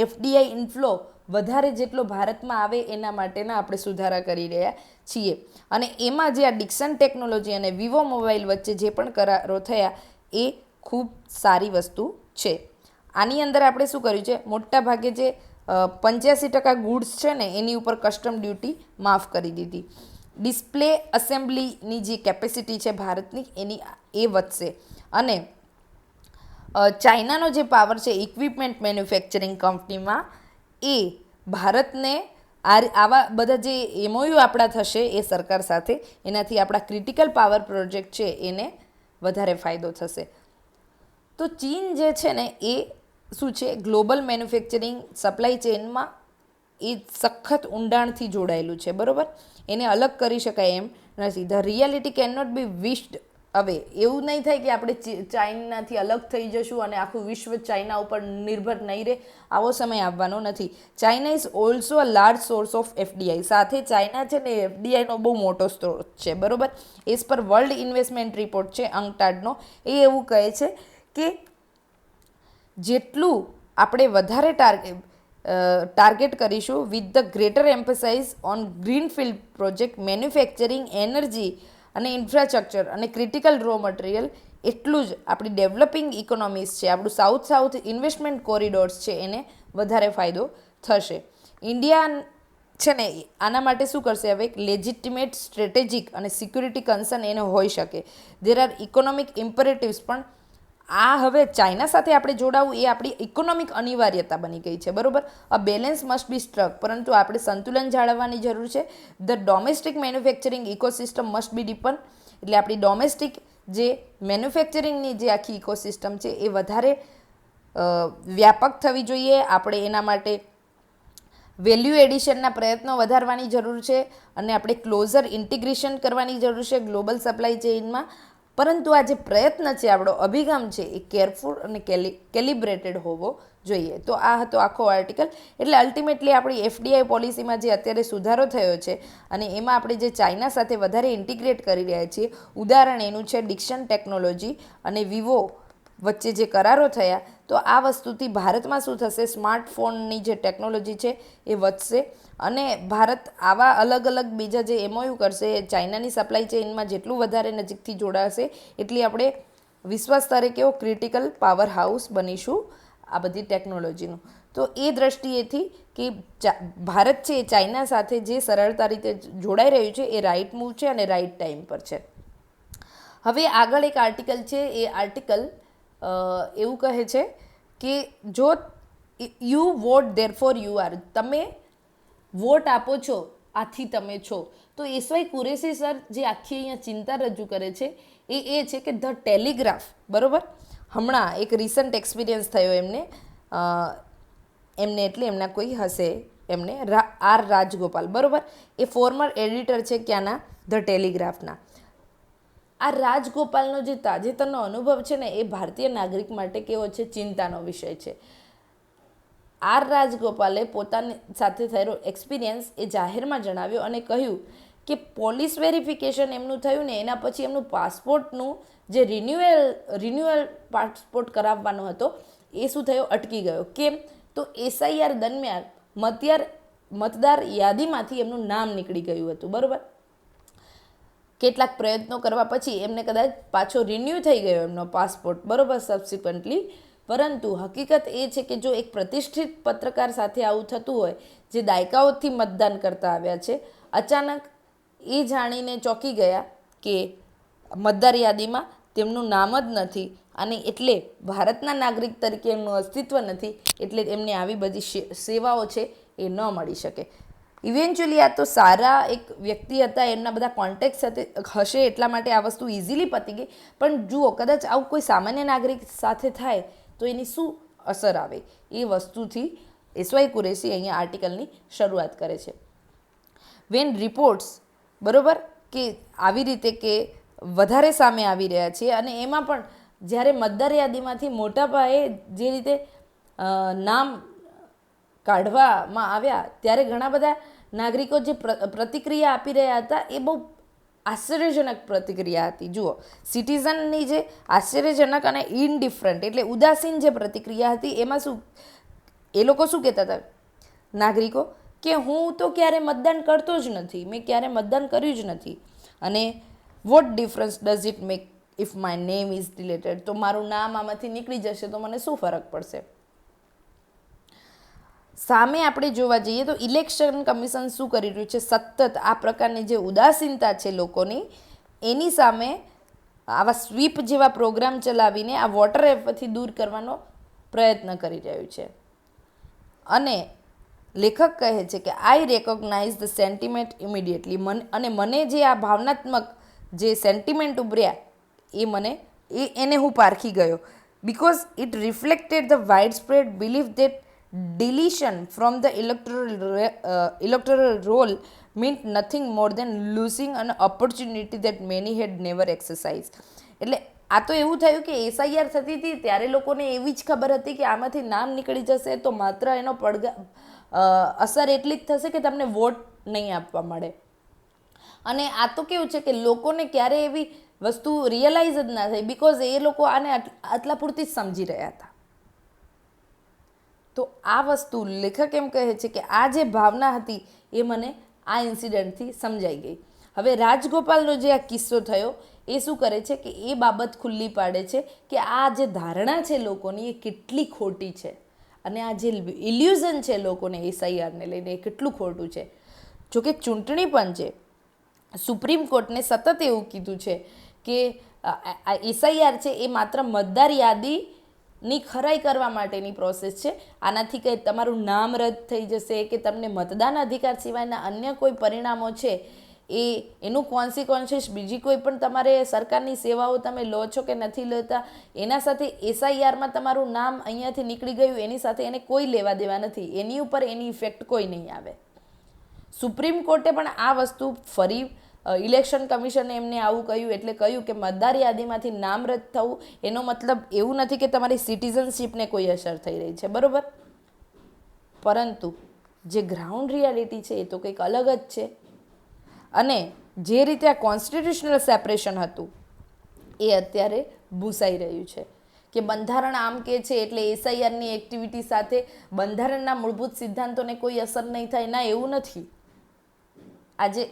એફડીઆઈ ઇન્ફ્લો વધારે જેટલો ભારતમાં આવે એના માટેના આપણે સુધારા કરી રહ્યા છીએ. અને એમાં જે આ ડિક્સન ટેકનોલોજી અને વિવો મોબાઈલ વચ્ચે જે પણ કરારો થયા એ ખૂબ સારી વસ્તુ છે. આની અંદર આપણે શું કર્યું છે, મોટા ભાગે જે 85% ગુડ્સ છે ને એની ઉપર કસ્ટમ ડ્યુટી માફ કરી દીધી. ડિસ્પ્લે એસેમ્બલીની જે કેપેસિટી છે ભારતની એની એ વધશે. અને ચાઇનાનો જે પાવર છે ઇક્વિપમેન્ટ મેન્યુફેક્ચરિંગ કંપનીમાં એ ભારતને આવા બધા જે એમઓયુ આપણા થશે એ સરકાર સાથે, એનાથી આપણા ક્રિટિકલ પાવર પ્રોજેક્ટ છે એને વધારે ફાયદો થશે. તો ચીન જે છે ને એ શું છે, ગ્લોબલ મેન્યુફેક્ચરિંગ સપ્લાય ચેઇનમાં એ સખત ઊંડાણથી જોડાયેલું છે. બરાબર. એને અલગ કરી શકાય એમ નથી. The reality can not be wished away. એવું નહીં થાય કે આપણે ચાઇનાથી અલગ થઈ જશું અને આખું વિશ્વ ચાઇના ઉપર નિર્ભર નહીં રહે. આવો સમય આવવાનો નથી. China is also a large source of FDI. સાથે ચાઇના છે ને એફડીઆઈનો બહુ મોટો સ્ત્રોત છે, બરોબર. As per world investment report છે અંકટાડનો, એ એવું કહે છે કે જેટલું આપણે વધારે ટાર્ગેટ કરીશું with the greater emphasis on greenfield project, manufacturing, energy અને ઇન્ફ્રાસ્ટ્રક્ચર અને ક્રિટિકલ રો મટીરિયલ, એટલું જ આપણી ડેવલપિંગ ઇકોનોમીઝ છે, આપણું સાઉથ ઇન્વેસ્ટમેન્ટ કોરિડોર્સ છે, એને વધારે ફાયદો થશે. ઇન્ડિયા છે ને આના માટે શું કરશે? હવે એક લેજિટિમેટ સ્ટ્રેટેજિક અને સિક્યુરિટી કન્સર્ન એને હોઈ શકે. There are economic imperatives. પણ આ હવે ચાઇના સાથે આપણે જોડાવું એ આપણી ઇકોનોમિક અનિવાર્યતા બની ગઈ છે, બરોબર. A balance must be struck. પરંતુ આપણે સંતુલન જાળવવાની જરૂર છે. The domestic manufacturing ecosystem must be deepened. એટલે આપણી ડોમેસ્ટિક જે મેન્યુફેક્ચરિંગની જે આખી ઇકોસિસ્ટમ છે એ વધારે વ્યાપક થવી જોઈએ. આપણે એના માટે વેલ્યુ એડિશનના પ્રયત્નો વધારવાની જરૂર છે અને આપણે ક્લોઝર ઇન્ટિગ્રેશન કરવાની જરૂર છે ગ્લોબલ સપ્લાય ચેઇનમાં. પરંતુ આ જે પ્રયત્ન છે, આપણો અભિગમ છે, એ કેરફુલ અને કેલિબ્રેટેડ હોવો જોઈએ. તો આ હતો આખો આર્ટિકલ. એટલે અલ્ટિમેટલી આપણી એફડીઆઈ પોલિસીમાં જે અત્યારે સુધારો થયો છે અને એમાં આપણે જે ચાઇના સાથે વધારે ઇન્ટિગ્રેટ કરી રહ્યા છીએ, ઉદાહરણ એનું છે ડિક્શન ટેકનોલોજી અને વિવો વચ્ચે જે કરારો થયા. તો આ વસ્તુથી ભારતમાં શું થશે? સ્માર્ટફોનની જે ટેકનોલોજી છે એ વધશે અને ભારત આવા અલગ અલગ બીજા જે એમઓયુ કરશે, ચાઇનાની સપ્લાય ચેઇનમાં જેટલું વધારે નજીકથી જોડાશે એટલી આપણે વિશ્વ સ્તરે કેવો ક્રિટિકલ પાવર હાઉસ બનીશું આ બધી ટેકનોલોજીનું. તો એ દ્રષ્ટિએથી કે ભારત છે એ ચાઇના સાથે જે સરળતા રીતે જોડાઈ રહ્યું છે એ રાઇટ મૂવ છે અને રાઇટ ટાઈમ પર છે. હવે આગળ એક આર્ટિકલ છે. એ આર્ટિકલ એવું કહે છે કે જો you what there for you are. તમે વોટ આપો છો આથી તમે છો. તો એસવાય કુરેશી સર જે આખી અહીંયા ચિંતા રજૂ કરે છે એ છે કે ધ ટેલિગ્રાફ, બરાબર, હમણાં એક રિસન્ટ એક્સપિરિયન્સ થયો એમને એટલે એમના કોઈ હશે એમને આર રાજગોપાલ, બરાબર. એ ફોર્મર એડિટર છે ક્યાંના? ધ ટેલિગ્રાફના. આ રાજગોપાલનો જે તાજેતરનો અનુભવ છે ને એ ભારતીય નાગરિક માટે કેવો છે? ચિંતાનો વિષય છે. આર રાજગોપાલે પોતાની સાથે થયેલો એક્સપિરિયન્સ એ જાહેરમાં જણાવ્યો અને કહ્યું કે પોલીસ વેરિફિકેશન એમનું થયું ને એના પછી એમનું પાસપોર્ટનું જે રિન્યુઅલ પાસપોર્ટ કરાવવાનો હતો એ શું થયો? અટકી ગયો. કેમ? તો એસઆઈઆર દરમિયાન મતદાર યાદીમાંથી એમનું નામ નીકળી ગયું હતું, બરાબર. કેટલાક પ્રયત્નો કરવા પછી એમને કદાચ પાછો રિન્યૂ થઈ ગયો એમનો પાસપોર્ટ, બરાબર, સબસિક્વન્ટલી. પરંતુ હકીકત એ છે કે જો એક પ્રતિષ્ઠિત પત્રકાર સાથે આવું થતું હોય, જે દાયકાઓથી મતદાન કરતા આવ્યા છે, અચાનક એ જાણીને ચોંકી ગયા કે મતદાર યાદીમાં તેમનું નામ જ નથી અને એટલે ભારતના નાગરિક તરીકે એમનું અસ્તિત્વ નથી, એટલે એમને આવી બધી સેવાઓ છે એ ન મળી શકે. ઇવેન્ચ્યુઅલી આ તો સારા એક વ્યક્તિ હતા, એમના બધા કોન્ટેક્ટ સાથે હશે એટલા માટે આ વસ્તુ ઇઝીલી પતી ગઈ. પણ જુઓ, કદાચ આવું કોઈ સામાન્ય નાગરિક સાથે થાય તો એની શું અસર આવે એ વસ્તુથી એસવાય કુરેશી અહીંયા આર્ટિકલની શરૂઆત કરે છે. વેન રિપોર્ટ્સ, બરાબર, કે આવી રીતે કે વધારે સામે આવી રહ્યા છે અને એમાં પણ જ્યારે મતદાર યાદીમાંથી મોટા પાયે જે રીતે નામ કાઢવામાં આવ્યા ત્યારે ઘણા બધા નાગરિકો જે પ્રતિક્રિયા આપી રહ્યા હતા એ બહુ આશ્ચર્યજનક પ્રતિક્રિયા હતી. જુઓ, સિટીઝનની જે આશ્ચર્યજનક અને ઇનડિફરન્ટ એટલે ઉદાસીન જે પ્રતિક્રિયા હતી એમાં શું એ લોકો શું કહેતા હતા નાગરિકો કે હું તો ક્યારે મતદાન કરતો જ નથી, મેં ક્યારે મતદાન કર્યું જ નથી અને what difference does it make if my name is deleted. તો મારું નામ આમાંથી નીકળી જશે તો મને શું ફરક પડશે. સામે આપણે જોવા જઈએ તો ઇલેક્શન કમિશન શું કરી રહ્યું છે? સતત આ પ્રકારની જે ઉદાસીનતા છે લોકોની એની સામે આવા સ્વીપ જેવા પ્રોગ્રામ ચલાવીને આ વોટર એપથી દૂર કરવાનો પ્રયત્ન કરી રહ્યું છે. અને લેખક કહે છે કે આઈ રેકોગ્નાઇઝ ધ સેન્ટિમેન્ટ ઇમિડિયેટલી. અને મને જે આ ભાવનાત્મક જે સેન્ટિમેન્ટ ઉભર્યા એને હું પારખી ગયો. Because it reflected the wide spread belief that deletion from the electoral roll meant nothing more than losing an opportunity that many had never exercised. એટલે આ તો એવું થયું કે એસઆઈઆર થતી હતી ત્યારે લોકોને એવી જ ખબર હતી કે આમાંથી નામ નીકળી જશે તો માત્ર એનો અસર એટલી જ થશે કે તમને વોટ નહીં આપવા મળે. અને આ તો કેવું છે કે લોકોને ક્યારે એવી વસ્તુ રિયલાઇઝ જ ના થઈ, બિકોઝ એ લોકો આને આટલા પૂરતી જ સમજી રહ્યા હતા. તો આ વસ્તુ લેખક એમ કહે છે કે આ જે ભાવના હતી એ મને આ ઇન્સિડન્ટથી સમજાઈ ગઈ. હવે રાજગોપાલનો જે આ કિસ્સો થયો એ શું કરે છે કે એ બાબત ખુલ્લી પાડે છે કે આ જે ધારણા છે લોકોની એ કેટલી ખોટી છે, અને આ જે ઇલ્યુઝન છે લોકોને એસઆઈઆરને લઈને એ કેટલું ખોટું છે. જોકે ચૂંટણી પંચે સુપ્રીમ કોર્ટને સતત એવું કીધું છે કે આ એસઆઈઆર છે એ માત્ર મતદાર યાદીની ખરાઈ કરવા માટેની પ્રોસેસ છે. આનાથી કંઈ તમારું નામ રદ થઈ જશે કે તમને મતદાન અધિકાર સિવાયના અન્ય કોઈ પરિણામો છે એનું કોન્સિક્વન્સીસ બીજી કોઈ પણ તમારે સરકારની સેવાઓ તમે લો છો કે નથી લેતા એના સાથે એસઆઈઆરમાં તમારું નામ અહીંયાથી નીકળી ગયું એની સાથે એને કોઈ લેવા દેવા નથી, એની ઉપર એની ઇફેક્ટ કોઈ નહીં આવે. સુપ્રીમ કોર્ટે પણ આ વસ્તુ ફરી ઇલેક્શન કમિશને એમને આવું કહ્યું, એટલે કહ્યું કે મતદાર યાદીમાંથી નામ રદ થવું એનો મતલબ એવું નથી કે તમારી સિટીઝનશીપને કોઈ અસર થઈ રહી છે, બરાબર. પરંતુ જે ગ્રાઉન્ડ રિયાલિટી છે એ તો કંઈક અલગ જ છે. અને જે રીતે આ કોન્સ્ટિટ્યુશનલ સેપરેશન હતું એ અત્યારે ભૂસાઈ રહ્યું છે કે બંધારણ આમ કે છે એટલે એસઆઈઆરની એક્ટિવિટી સાથે બંધારણના મૂળભૂત સિદ્ધાંતોને કોઈ અસર નહીં થાય. ના, એવું નથી. આજે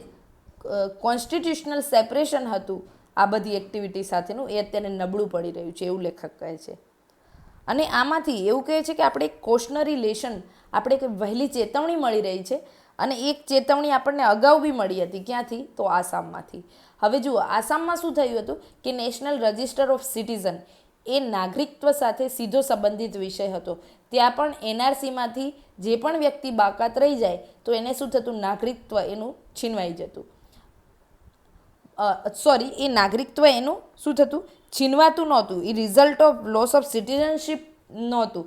કોન્સ્ટિટ્યુશનલ સેપરેશન હતું આ બધી એક્ટિવિટી સાથેનું એ અત્યારે નબળું પડી રહ્યું છે એવું લેખક કહે છે. અને આમાંથી એવું કહે છે કે આપણે એક કોશનરી લેશન, આપણે એક વહેલી ચેતવણી મળી રહી છે, અને એક ચેતવણી આપણને અગાઉ બી મળી હતી. ક્યાંથી? તો આસામમાંથી. હવે જુઓ, આસામમાં શું થયું હતું કે નેશનલ રજિસ્ટર ઓફ સિટીઝન એ નાગરિકત્વ સાથે સીધો સંબંધિત વિષય હતો. ત્યાં પણ એનઆરસીમાંથી જે પણ વ્યક્તિ બાકાત રહી જાય તો એને શું થતું? નાગરિકત્વ એનું છીનવાઈ જતું. એ નાગરિકત્વ એનું શું થતું? છીનવાતું નહોતું. એ result of loss of citizenship નહોતું.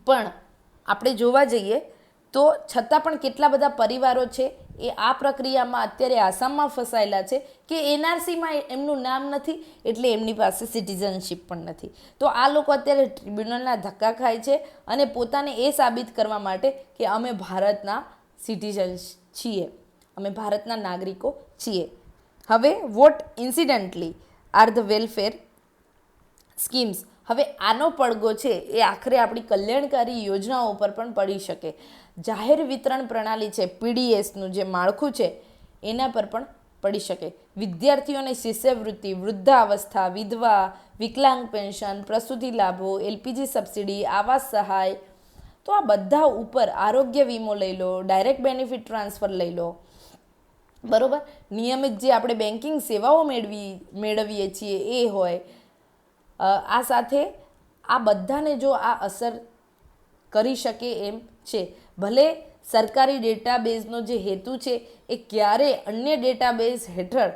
પણ આપણે જોવા જઈએ તો છતાં પણ કેટલા બધા પરિવારો છે એ આ પ્રક્રિયામાં અત્યારે આસામમાં ફસાયેલા છે કે એનઆરસીમાં એમનું નામ નથી એટલે એમની પાસે સિટીઝનશીપ પણ નથી. તો આ લોકો અત્યારે ટ્રિબ્યુનલના ધક્કા ખાય છે અને પોતાને એ સાબિત કરવા માટે કે અમે ભારતના સિટીઝન્સ છીએ, અમે ભારતના નાગરિકો છીએ. હવે what incidentally are the welfare schemes. હવે આનો પડઘો છે એ આખરે આપણી કલ્યાણકારી યોજનાઓ ઉપર પણ પડી શકે. જાહેર વિતરણ પ્રણાલી છે, પીડીએસનું જે માળખું છે એના પર પણ પડી શકે. વિદ્યાર્થીઓને શિષ્યવૃત્તિ, વૃદ્ધાવસ્થા, વિધવા, વિકલાંગ પેન્શન, પ્રસૂતિ લાભો, એલપીજી સબસિડી, આવાસ સહાય, તો આ બધા ઉપર આરોગ્ય વીમો લઈ લો, ડાયરેક્ટ બેનિફિટ ટ્રાન્સફર લઈ લો, બરાબર. નિયમિત જે આપણે બેન્કિંગ સેવાઓ મેળવીએ છીએ એ હોય. આ સાથે આ બધાને જો આ અસર કરી શકે એમ છે. ભલે સરકારી ડેટાબેઝનો જે હેતુ છે એ ક્યારે અન્ય ડેટાબેઝ હેઠળ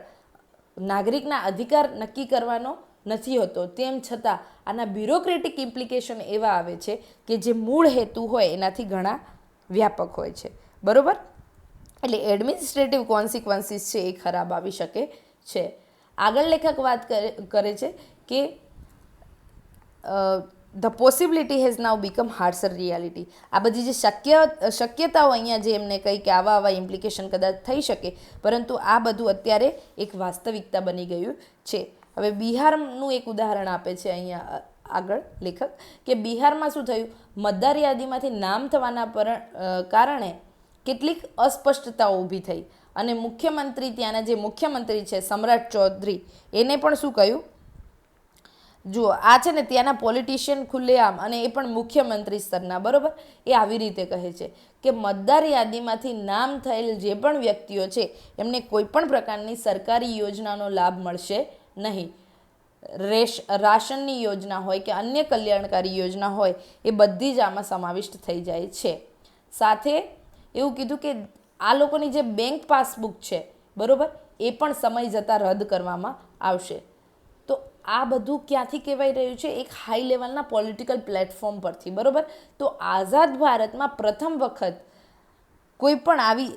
નાગરિકના અધિકાર નક્કી કરવાનો નથી હોતો, તેમ છતાં આના બ્યુરોક્રેટિક ઇમ્પ્લિકેશન એવા આવે છે કે જે મૂળ હેતુ હોય એનાથી ઘણા વ્યાપક હોય છે, બરાબર. એટલે એડમિનિસ્ટ્રેટિવ કોન્સિક્વન્સીસ છે એ ખરાબ આવી શકે છે. આગળ લેખક વાત કરે છે કે the possibility has now become harsher reality. આ બધી જે શક્યતાઓ અહીંયા જે એમને કહી કે આવા ઇમ્પ્લિકેશન કદાચ થઈ શકે, પરંતુ આ બધું અત્યારે એક વાસ્તવિકતા બની ગયું છે. હવે બિહારનું એક ઉદાહરણ આપે છે અહીંયા આગળ લેખક કે બિહારમાં શું થયું? મતદાર યાદીમાંથી નામ થવાના કારણે કેટલીક અસ્પષ્ટતાઓ ઊભી થઈ અને મુખ્યમંત્રી, ત્યાંના જે મુખ્યમંત્રી છે સમ્રાટ ચૌધરી, એને પણ શું કહ્યું? જુઓ, આ છે ને ત્યાંના પોલિટિશિયન ખુલ્લેઆમ, અને એ પણ મુખ્યમંત્રી સ્તરના, બરાબર, એ આવી રીતે કહે છે કે મતદાર યાદીમાંથી નામ થયેલ જે પણ વ્યક્તિઓ છે એમને કોઈ પણ પ્રકારની સરકારી યોજનાનો લાભ મળશે નહીં. રાશનની યોજના હોય કે અન્ય કલ્યાણકારી યોજના હોય એ બધી જ આમાં સમાવિષ્ટ થઈ જાય છે. સાથે એવું કીધું કે આ લોકોની જે બેંક પાસબુક છે, બરાબર, એ પણ સમય જતાં રદ કરવામાં આવશે. તો આ બધું ક્યાંથી કહેવાય રહ્યું છે? એક હાઈ લેવલના પોલિટિકલ પ્લેટફોર્મ પરથી, બરાબર. તો આઝાદ ભારતમાં પ્રથમ વખત કોઈ પણ આવી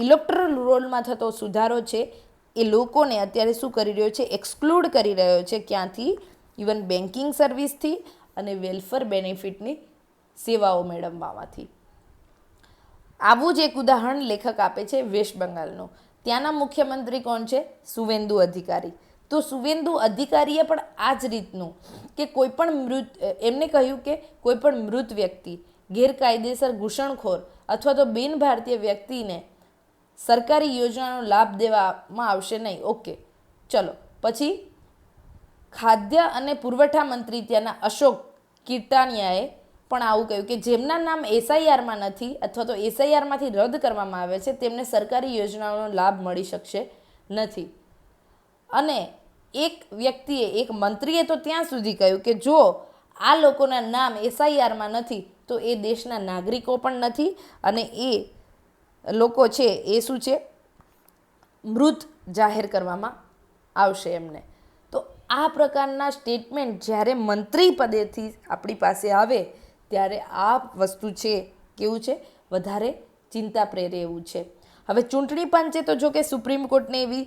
ઇલેક્ટરલ રોલમાં થતો સુધારો છે એ લોકોને અત્યારે શું કરી રહ્યો છે? એક્સક્લુડ કરી રહ્યો છે. ક્યાંથી? ઇવન બેન્કિંગ સર્વિસથી અને વેલફેર બેનિફિટની સેવાઓ મેળવવામાંથી. આવું જ એક ઉદાહરણ લેખક આપે છે વેસ્ટ બંગાળનું. ત્યાંના મુખ્યમંત્રી કોણ છે? સુવેન્દુ અધિકારી. તો સુવેન્દુ અધિકારીએ પણ આ જ રીતનું કે કોઈ પણ એમને કહ્યું કે કોઈ પણ મૃત વ્યક્તિ, ગેરકાયદેસર ઘૂસણખોર અથવા તો બિન ભારતીય વ્યક્તિને સરકારી યોજનાનો લાભ દેવામાં આવશે નહીં. ઓકે, ચલો. પછી ખાદ્ય અને પુરવઠા મંત્રી ત્યાંના અશોક કિરટાનિયાએ પણ આવું કહ્યું કે જેમના નામ એસઆઈઆરમાં નથી અથવા તો એસઆઈઆરમાંથી રદ કરવામાં આવે છે તેમને સરકારી યોજનાઓનો લાભ મળી શકશે નથી. અને એક વ્યક્તિએ, એક મંત્રીએ તો ત્યાં સુધી કહ્યું કે જો આ લોકોના નામ એસઆઈઆરમાં નથી તો એ દેશના નાગરિકો પણ નથી અને એ લોકો છે એ શું છે? મૃત જાહેર કરવામાં આવશે એમને. તો આ પ્રકારના સ્ટેટમેન્ટ જ્યારે મંત્રી પદેથી આપણી પાસે આવે ત્યારે આ વસ્તુ છે કેવું છે? વધારે ચિંતા પ્રેરે એવું છે. હવે ચૂંટણી પંચે તો જો કે સુપ્રીમ કોર્ટને એવી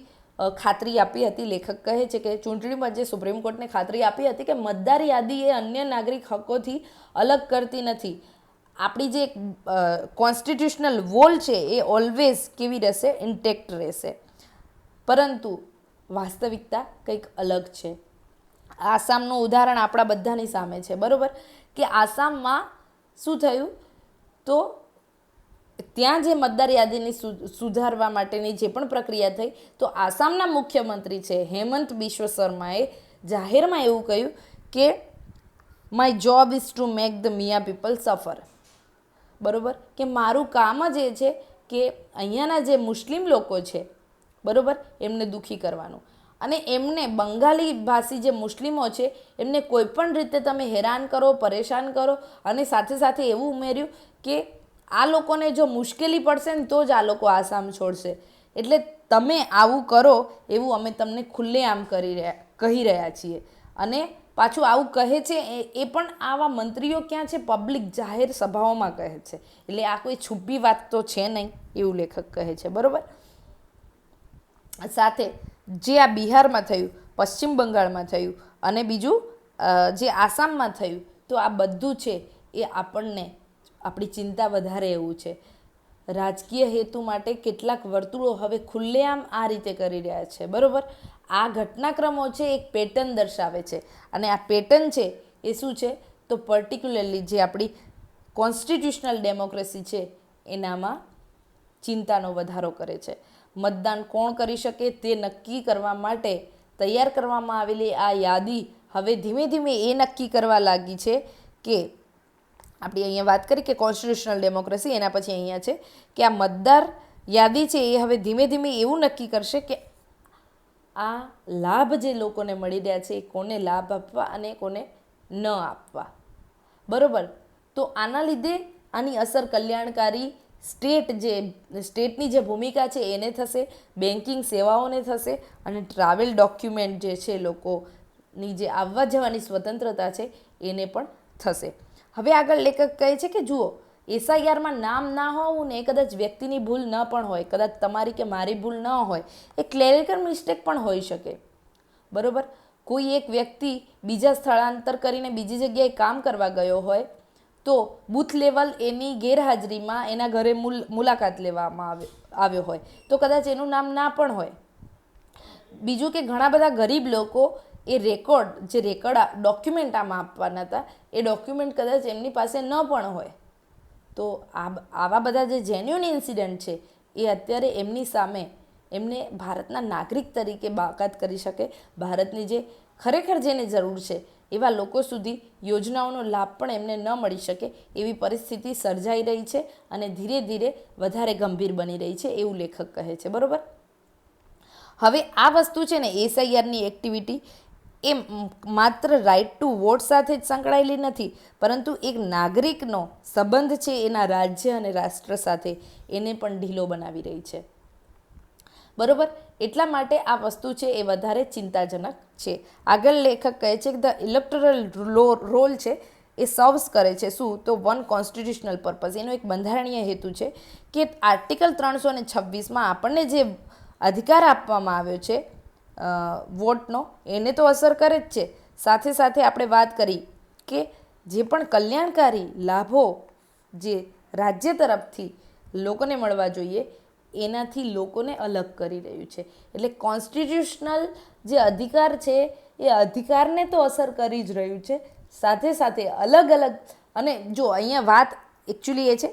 ખાતરી આપી હતી. લેખક કહે છે કે ચૂંટણી પંચે સુપ્રીમ કોર્ટને ખાતરી આપી હતી કે મતદાર યાદી એ અન્ય નાગરિક હકોથી અલગ કરતી નથી. આપણી જે કોન્સ્ટિટ્યુશનલ વોલ છે એ ઓલવેઝ કેવી રહેશે? ઇન્ટેક્ટ રહેશે. પરંતુ વાસ્તવિકતા કંઈક અલગ છે. આસામનું ઉદાહરણ આપણા બધાની સામે છે, બરાબર. કે આસામમાં શું થયું? તો ત્યાં જે મતદાર યાદીની સુધારવા માટેની જે પણ પ્રક્રિયા થઈ, તો આસામના મુખ્યમંત્રી છે હેમંત બિશ્વ શર્માએ જાહેરમાં એવું કહ્યું કે my job is to make the Miya people suffer. બરાબર, કે મારું કામ જ એ છે કે અહીંયાના જે મુસ્લિમ લોકો છે, બરાબર, એમને દુઃખી કરવાનું. અને એમને બંગાળી ભાષી જે મુસ્લિમો છે એમને કોઈ પણ રીતે તમે હેરાન કરો, પરેશાન કરો. અને સાથે સાથે એવું ઉમેર્યું કે આ લોકોને જો મુશ્કેલી પડશે ને તો જ આ લોકો આસામ છોડશે. એટલે તમે આવું કરો એવું અમે તમને ખુલ્લેઆમ કહી રહ્યા છીએ. અને પાછું આવું કહે છે એ પણ આવા મંત્રીઓ ક્યાં છે? પબ્લિક જાહેર સભાઓમાં કહે છે. એટલે આ કોઈ છુપી વાત તો છે નહીં એવું લેખક કહે છે, બરાબર. સાથે જે આ બિહારમાં થયું, પશ્ચિમ બંગાળમાં થયું અને બીજું જે આસામમાં થયું, તો આ બધું છે એ આપણને આપણી ચિંતા વધારે એવું છે. રાજકીય હેતુ માટે કેટલાક વર્તુળો હવે ખુલ્લેઆમ આ રીતે કરી રહ્યા છે, બરાબર. આ ઘટનાક્રમો છે એક પેટર્ન દર્શાવે છે અને આ પેટર્ન છે એ શું છે? તો પર્ટિક્યુલરલી જે આપણી કોન્સ્ટિટ્યુશનલ ડેમોક્રેસી છે એનામાં ચિંતાનો વધારો કરે છે. મતદાન કોણ કરી શકે તે નક્કી કરવા માટે તૈયાર કરવામાં આવેલી આ યાદી હવે ધીમે ધીમે એ નક્કી કરવા લાગી છે કે આપણે અહીંયા વાત કરી કે કોન્સ્ટિટ્યુશનલ ડેમોક્રેસી, એના પછી અહીંયા છે કે આ મતદાર યાદી છે એ હવે ધીમે ધીમે એવું નક્કી કરશે કે આ લાભ જે લોકોને મળી રહ્યા છે એ કોને લાભ આપવા અને કોને ન આપવા, બરાબર. તો આના લીધે આની અસર કલ્યાણકારી સ્ટેટની જે ભૂમિકા છે એને થશે, બેન્કિંગ સેવાઓને થશે અને ટ્રાવેલ ડોક્યુમેન્ટ જે છે લોકોની જે આવવા જવાની સ્વતંત્રતા છે એને પણ થશે. હવે આગળ લેખક કહે છે કે જુઓ, એસઆઈઆરમાં નામ ના હોવું ને એ કદાચ વ્યક્તિની ભૂલ ન પણ હોય, કદાચ તમારી કે મારી ભૂલ ન હોય, એ ક્લેરિકલ મિસ્ટેક પણ હોઈ શકે, બરાબર. કોઈ એક વ્યક્તિ બીજા સ્થળાંતર કરીને બીજી જગ્યાએ કામ કરવા ગયો હોય તો બૂથ લેવલ એની ગેરહાજરીમાં એના ઘરે મુલાકાત લેવામાં આવ્યો હોય તો કદાચ એનું નામ ના પણ હોય. બીજું કે ઘણા બધા ગરીબ લોકો એ રેકોર્ડ ડોક્યુમેન્ટ આમાં આપવાના હતા, એ ડોક્યુમેન્ટ કદાચ એમની પાસે ન પણ હોય. તો આવા બધા જે જેન્યુઅન ઇન્સિડન્ટ છે એ અત્યારે એમની સામે એમને ભારતના નાગરિક તરીકે બાકાત કરી શકે, ભારતની જે ખરેખર જેને જરૂર છે એવા લોકો સુધી યોજનાઓનો લાભ પણ એમને ન મળી શકે એવી પરિસ્થિતિ સર્જાઈ રહી છે અને ધીરે ધીરે વધારે ગંભીર બની રહી છે એવું લેખક કહે છે, બરાબર. હવે આ વસ્તુ છે ને એસઆઈઆરની એક્ટિવિટી એ માત્ર રાઇટ ટુ વોટ સાથે જ સંકળાયેલી નથી, પરંતુ એક નાગરિકનો સંબંધ છે એના રાજ્ય અને રાષ્ટ્ર સાથે એને પણ ઢીલો બનાવી રહી છે, બરોબર. એટલા માટે આ વસ્તુ છે એ વધારે ચિંતાજનક છે. આગળ લેખક કહે છે કે ધ ઇલેક્ટોરલ રોલ છે એ સર્વ્સ કરે છે શું, તો વન કોન્સ્ટિટ્યુશનલ પર્પઝ, એનો એક બંધારણીય હેતુ છે કે આર્ટિકલ 326માં આપણને જે અધિકાર આપવામાં આવ્યો છે વોટનો, એને તો અસર કરે જ છે. સાથે સાથે આપણે વાત કરી કે જે પણ કલ્યાણકારી લાભો જે રાજ્ય તરફથી લોકોને મળવા જોઈએ એનાથી લોકોને અલગ કરી રહ્યું છે. એટલે કોન્સ્ટિટ્યુશનલ જે અધિકાર છે એ અધિકારને તો અસર કરી જ રહ્યું છે, સાથે સાથે અલગ અલગ. અને જો અહીંયા વાત એકચ્યુઅલી એ છે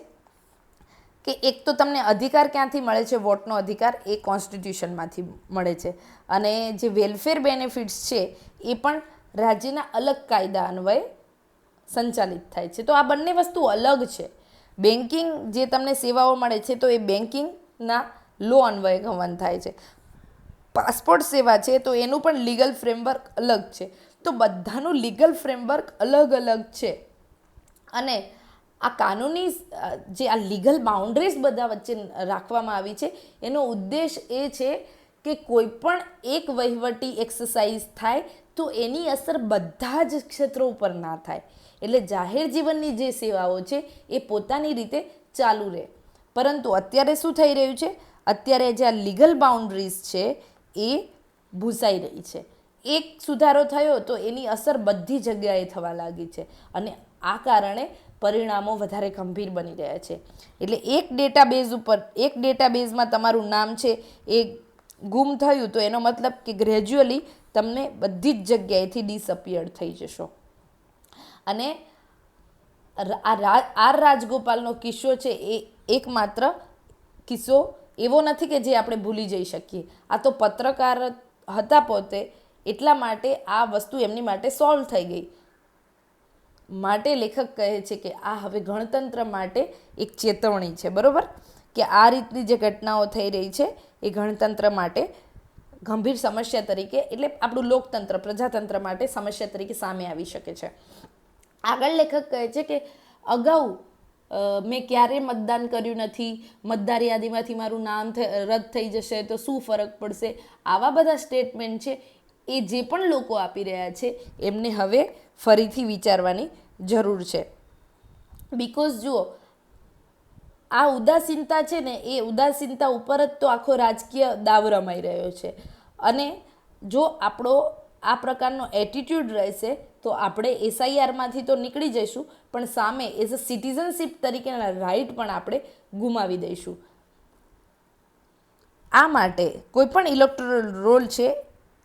કે એક તો તમને અધિકાર ક્યાંથી મળે છે, વોટનો અધિકાર એ કોન્સ્ટિટ્યુશનમાંથી મળે છે, અને જે વેલફેર બેનિફિટ્સ છે એ પણ રાજ્યના અલગ કાયદા અન્વયે સંચાલિત થાય છે. તો આ બંને વસ્તુ અલગ છે. બેન્કિંગ જે તમને સેવાઓ મળે છે તો એ બેન્કિંગના લો અન્વયે ગવર્ન થાય છે. પાસપોર્ટ સેવા છે તો એનું પણ લીગલ ફ્રેમવર્ક અલગ છે. તો બધાનું લીગલ ફ્રેમવર્ક અલગ અલગ છે, અને આ કાનૂની જે આ લીગલ બાઉન્ડ્રીઝ બધા વચ્ચે રાખવામાં આવી છે એનો ઉદ્દેશ એ છે કે કોઈ પણ એક વહીવટી એક્સરસાઇઝ થાય તો એની અસર બધા જ ક્ષેત્રો ઉપર ના થાય. એટલે જાહેર જીવનની જે સેવાઓ છે એ પોતાની રીતે ચાલુ રહે. પરંતુ અત્યારે શું થઈ રહ્યું છે, અત્યારે જે આ લીગલ બાઉન્ડ્રીઝ છે એ ભૂસાઈ રહી છે. એક સુધારો થયો તો એની અસર બધી જગ્યાએ થવા લાગી છે, અને આ કારણે પરિણામો વધારે ગંભીર બની રહ્યા છે. એટલે એક ડેટાબેઝમાં તમારું નામ છે એ ગુમ થયું તો એનો મતલબ કે ગ્રેજ્યુઅલી તમને બધી જ જગ્યાએથી ડિસઅપિયર થઈ જશો. અને આર રાજગોપાલનો કિસ્સો છે એ એકમાત્ર કિસ્સો એવો નથી કે જે આપણે ભૂલી જઈ શકીએ. આ તો પત્રકાર હતા પોતે, એટલા માટે આ વસ્તુ એમની માટે સોલ્વ થઈ ગઈ. માટે લેખક કહે છે કે આ હવે ગણતંત્ર માટે એક ચેતવણી છે, બરાબર, કે આ રીતની જે ઘટનાઓ થઈ રહી છે એ ગણતંત્ર માટે ગંભીર સમસ્યા તરીકે, એટલે આપણું લોકતંત્ર પ્રજાતંત્ર માટે સમસ્યા તરીકે સામે આવી શકે છે. આગળ લેખક કહે છે કે અગાઉ મેં ક્યારેય મતદાન કર્યું નથી, મતદાર યાદીમાંથી મારું નામ રદ થઈ જશે તો શું ફરક પડશે, આવા બધા સ્ટેટમેન્ટ છે એ જે પણ લોકો આપી રહ્યા છે એમને હવે ફરીથી વિચારવાની જરૂર છે. બિકોઝ જુઓ, આ ઉદાસીનતા છે ને એ ઉદાસીનતા ઉપર જ તો આખો રાજકીય દાવ રમાઈ રહ્યો છે. અને જો આપણો આ પ્રકારનો એટીટ્યૂડ રહેશે તો આપણે એસઆઈઆરમાંથી તો નીકળી જઈશું, પણ સામે એઝ અ સિટીઝનશીપ તરીકેના રાઇટ પણ આપણે ગુમાવી દઈશું. આ માટે કોઈપણ ઇલેક્ટોરલ રોલ છે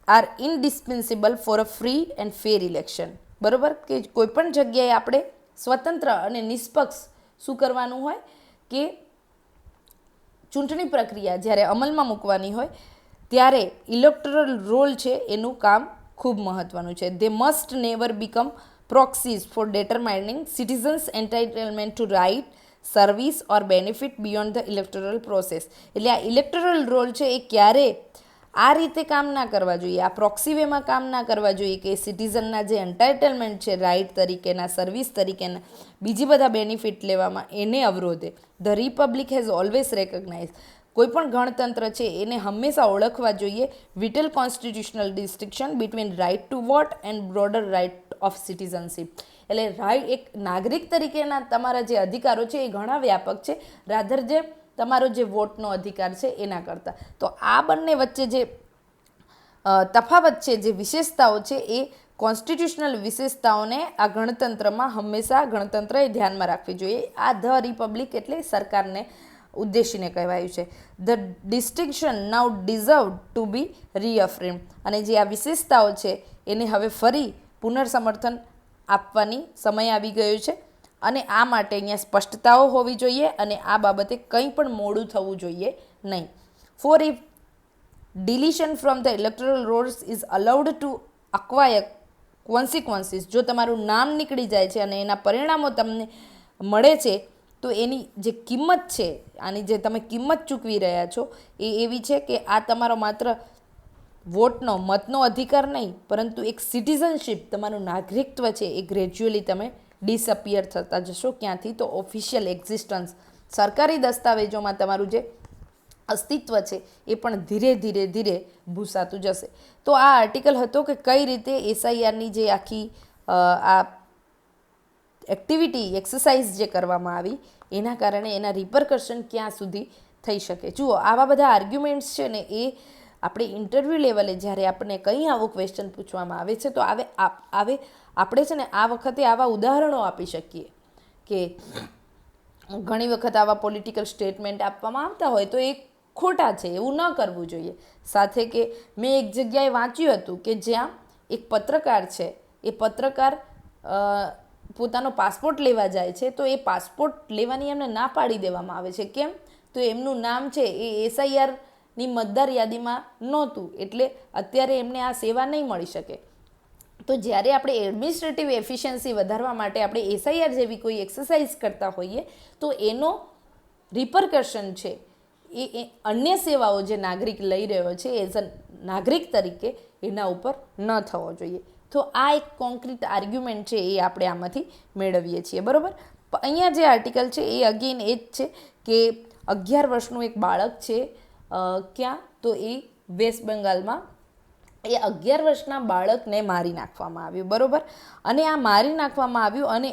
are indispensable for a free and fair election. બરાબર, કે કોઈપણ જગ્યાએ આપણે સ્વતંત્ર અને નિષ્પક્ષ શું કરવાનું હોય કે ચૂંટણી પ્રક્રિયા જ્યારે અમલમાં મૂકવાની હોય ત્યારે ઇલેક્ટોરલ રોલ છે એનું કામ ખૂબ મહત્ત્વનું છે. They must never become proxies for determining citizens' entitlement to right, service or benefit beyond the electoral process. એટલે આ ઇલેક્ટોરલ રોલ છે એ ક્યારે આ રીતે કામ ના કરવા જોઈએ, આ પ્રોક્સી વેમાં કામ ના કરવા જોઈએ કે સિટીઝનના જે એન્ટાઇટલમેન્ટ છે રાઇટ તરીકેના, સર્વિસ તરીકેના, બીજી બધા બેનિફિટ લેવામાં એને અવરોધે. The republic has always recognise, કોઈપણ ગણતંત્ર છે એને હંમેશા ઓળખવા જોઈએ vital constitutional distinction between right to vote and broader right of citizenship. એટલે એક નાગરિક તરીકેના તમારા જે અધિકારો છે એ ઘણા વ્યાપક છે રાધર જે તમારો જે વોટનો અધિકાર છે એના કરતાં. તો આ બંને વચ્ચે જે તફાવત છે, જે વિશેષતાઓ છે એ કોન્સ્ટિટ્યુશનલ વિશેષતાઓને આ ગણતંત્રમાં હંમેશા ગણતંત્રએ ધ્યાનમાં રાખવી જોઈએ. આ ધ રિપબ્લિક એટલે સરકારને ઉદ્દેશીને કહેવાયું છે. The distinction now deserve to be reaffirmed. અને જે આ વિશેષતાઓ છે એને હવે ફરી પુનર્સમર્થન આપવાની સમય આવી ગયો છે, અને આ માટે અહીંયા સ્પષ્ટતાઓ હોવી જોઈએ અને આ બાબતે કંઈ પણ મોડું થવું જોઈએ નહીં. For if deletion from the electoral rolls is allowed to acquire consequences, જો તમારું નામ નીકળી જાય છે અને એના પરિણામો તમને મળે છે તો એની જે કિંમત છે, આની જે તમે કિંમત ચૂકવી રહ્યા છો એ એવી છે કે આ તમારો માત્ર વોટનો મતનો અધિકાર નહીં પરંતુ એક સિટીઝનશીપ, તમારું નાગરિકત્વ છે એ ગ્રેજ્યુઅલી તમે ડિસઅપિયર થતા જશો. ક્યાંથી? તો ઓફિશિયલ એક્ઝિસ્ટન્સ, સરકારી દસ્તાવેજોમાં તમારું જે અસ્તિત્વ છે એ પણ ધીરે ધીરે ધીરે ભૂસાતું જશે. તો આ આર્ટિકલ હતો કે કઈ રીતે એસઆઈઆરની જે આખી આ એક્ટિવિટી એક્સરસાઇઝ જે કરવામાં આવી એના કારણે એના રિપરકશન ક્યાં સુધી થઈ શકે. જુઓ, આવા બધા આર્ગ્યુમેન્ટ્સ છે ને એ આપણે ઇન્ટરવ્યૂ લેવલે જ્યારે આપણને કંઈ આવો ક્વેશ્ચન પૂછવામાં આવે છે તો આપણે છે ને આ વખતે આવા ઉદાહરણો આપી શકીએ કે ઘણી વખત આવા પોલિટિકલ સ્ટેટમેન્ટ આપવામાં આવતા હોય તો એ ખોટા છે, એવું ન કરવું જોઈએ. સાથે કે મેં એક જગ્યાએ વાંચ્યું હતું કે જ્યાં એક પત્રકાર છે, એ પત્રકાર પોતાનો પાસપોર્ટ લેવા જાય છે તો એ પાસપોર્ટ લેવાની એમને ના પાડી દેવામાં આવે છે. કેમ? તો એમનું નામ છે એ એસઆઈઆરની મતદાર યાદીમાં નહોતું, એટલે અત્યારે એમને આ સેવા નહીં મળી શકે. તો જ્યારે આપણે એડમિનિસ્ટ્રેટિવ એફિશિયન્સી વધારવા માટે આપણે એસઆઈઆર જેવી કોઈ એક્સરસાઇઝ કરતા હોઈએ તો એનો રિપરકશન છે એ અન્ય સેવાઓ જે નાગરિક લઈ રહ્યો છે એઝ અ નાગરિક તરીકે એના ઉપર ન થવો જોઈએ. તો આ એક કોન્ક્રીટ આર્ગ્યુમેન્ટ છે એ આપણે આમાંથી મેળવીએ છીએ, બરાબર. અહીંયા જે આર્ટિકલ છે એ અગેન એ જ છે કે 11 વર્ષનું એક બાળક છે, ક્યાં તો એ વેસ્ટ બેંગાલમાં, એ 11 વર્ષના બાળકને મારી નાખવામાં આવ્યું, બરાબર. અને આ મારી નાખવામાં આવ્યું અને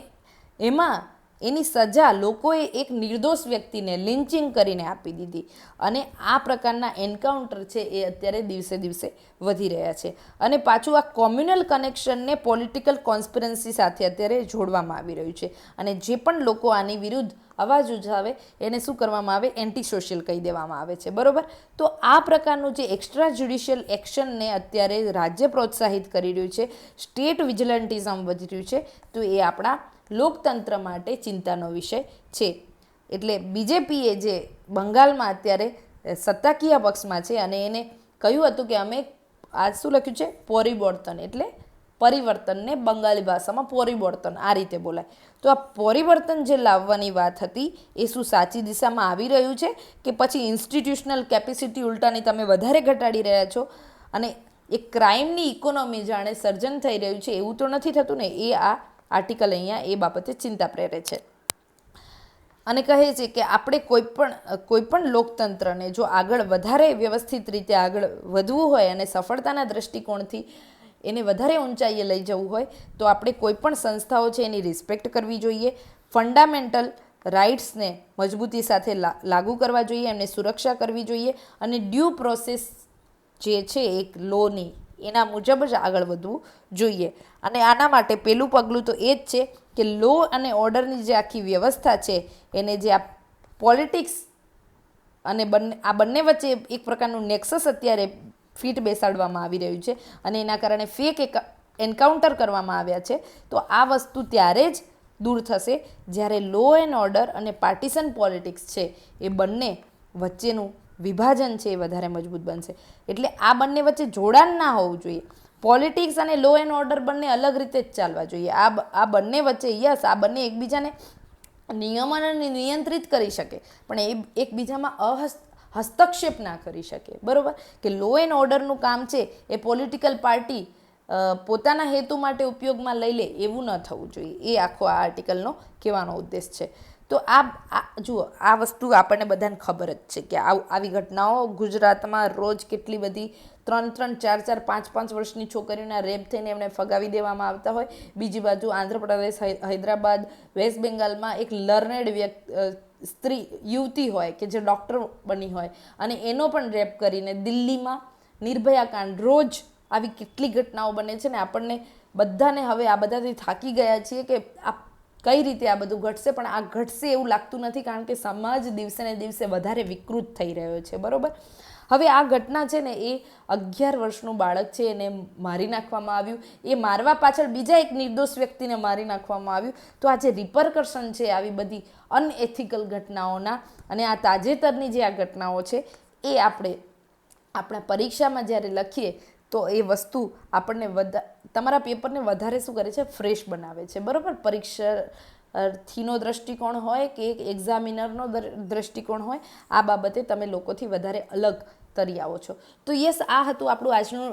એમાં એની સજા લોકોએ એક નિર્દોષ વ્યક્તિને લિન્ચિંગ કરીને આપી દીધી. અને આ પ્રકારના એન્કાઉન્ટર છે એ અત્યારે દિવસે દિવસે વધી રહ્યા છે. અને પાછું આ કોમ્યુનલ કનેક્શનને પોલિટિકલ કોન્સ્પિરન્સી સાથે અત્યારે જોડવામાં આવી રહ્યું છે. અને જે પણ લોકો આની વિરુદ્ધ અવાજ ઉઠાવે એને શું કરવામાં આવે? એન્ટી સોશિયલ કહી દેવામાં આવે છે, બરાબર. તો આ પ્રકારનું જે એક્સ્ટ્રા જ્યુડિશિયલ એક્શનને અત્યારે રાજ્ય પ્રોત્સાહિત કરી રહ્યું છે, સ્ટેટ વિજિલન્ટિઝમ વધી રહ્યું છે, તો એ આપણા લોકતંત્ર માટે ચિંતાનો વિષય છે. એટલે બીજેપીએ જે બંગાળમાં અત્યારે સત્તાકીય પક્ષમાં છે અને એને કહ્યું હતું કે અમે આ શું લખ્યું છે? પરિવર્તન, એટલે પરિવર્તનને બંગાળી ભાષામાં પરિવર્તન આ રીતે બોલાય. તો આ પરિવર્તન જે લાવવાની વાત હતી એ શું સાચી દિશામાં આવી રહ્યું છે કે પછી ઇન્સ્ટિટ્યુશનલ કેપેસિટી ઉલટાની તમે વધારે ઘટાડી રહ્યા છો અને એક ક્રાઇમની ઇકોનોમી જાણે સર્જન થઈ રહ્યું છે એવું તો નથી થતું ને? એ આ આર્ટિકલ અહીંયા એ બાબતે ચિંતા પ્રેરે છે. અને કહે છે કે આપણે કોઈ પણ લોકતંત્રને જો આગળ વધારે વ્યવસ્થિત રીતે આગળ વધવું હોય અને સફળતાના દૃષ્ટિકોણથી એને વધારે ઊંચાઈએ લઈ જવું હોય તો આપણે કોઈ પણ સંસ્થાઓ છે એની રિસ્પેક્ટ કરવી જોઈએ, ફંડામેન્ટલ રાઇટ્સને મજબૂતી સાથે લાગુ કરવા જોઈએ, એમને સુરક્ષા કરવી જોઈએ અને ડ્યુ પ્રોસેસ જે છે એક લોની એના મુજબ જ આગળ વધવું જોઈએ. અને આના માટે પહેલું પગલું તો એ જ છે કે લો અને ઓર્ડરની જે આખી વ્યવસ્થા છે એને જે આ પોલિટિક્સ અને આ બંને વચ્ચે એક પ્રકારનું નેક્સસ અત્યારે ફીટ બેસાડવામાં આવી રહ્યું છે અને એના કારણે ફેક એન્કાઉન્ટર કરવામાં આવ્યા છે. તો આ વસ્તુ ત્યારે જ દૂર થશે જ્યારે લો એન્ડ ઓર્ડર અને પાર્ટીસન પોલિટિક્સ છે એ બંને વચ્ચેનું વિભાજન છે એ વધારે મજબૂત બનશે. એટલે આ બંને વચ્ચે જોડાણ ના હોવું જોઈએ. પોલિટિક્સ અને લો એન્ડ ઓર્ડર બંને અલગ રીતે જ ચાલવા જોઈએ. આ બંને વચ્ચે આ બંને એકબીજાને નિયમન અને નિયંત્રિત કરી શકે પણ એ એકબીજામાં હસ્તક્ષેપ ના કરી શકે, બરાબર. કે લો એન્ડ ઓર્ડરનું કામ છે એ પોલિટિકલ પાર્ટી પોતાના હેતુ માટે ઉપયોગમાં લઈ લે એવું ન થવું જોઈએ. એ આખો આ આર્ટિકલનો કહેવાનો ઉદ્દેશ છે. તો જુઓ, આ વસ્તુ આપણને બધાને ખબર જ છે કે આવી ઘટનાઓ ગુજરાતમાં રોજ કેટલી બધી 3-3, 4-4, 5-5 વર્ષની છોકરીઓના રેપ થઈને એમને ફગાવી દેવામાં આવતા હોય. બીજી બાજુ આંધ્રપ્રદેશ, હૈદરાબાદ, વેસ્ટ બેંગાલમાં એક લર્નેડ સ્ત્રી યુવતી હોય કે જે ડૉક્ટર બની હોય અને એનો પણ રેપ કરીને દિલ્હીમાં નિર્ભયા કાંડ, રોજ આવી કેટલી ઘટનાઓ બને છે ને આપણને બધાને હવે આ બધાથી થાકી ગયા છીએ કે આ કઈ રીતે આ બધું ઘટશે, પણ આ ઘટશે એવું લાગતું નથી કારણ કે સમાજ દિવસે ને દિવસે વધારે વિકૃત થઈ રહ્યો છે, બરાબર. હવે આ ઘટના છે ને એ 11 વર્ષનું બાળક છે એને મારી નાખવામાં આવ્યું. એ મારવા પાછળ બીજા એક નિર્દોષ વ્યક્તિને મારી નાખવામાં આવ્યું. તો આ જે રિપરકશન છે આવી બધી અનએથિકલ ઘટનાઓના અને આ તાજેતરની જે આ ઘટનાઓ છે એ આપણે આપણા પરીક્ષામાં જ્યારે લખીએ તો એ વસ્તુ આપણને તમારા પેપરને વધારે શું કરે છે? ફ્રેશ બનાવે છે, બરાબર. પરીક્ષાર્થીનો દ્રષ્ટિકોણ હોય કે એક એક્ઝામિનરનો દ્રષ્ટિકોણ હોય, આ બાબતે તમે લોકોથી વધારે અલગ તરી આવો છો. તો યસ, આ હતું આપણું આજનું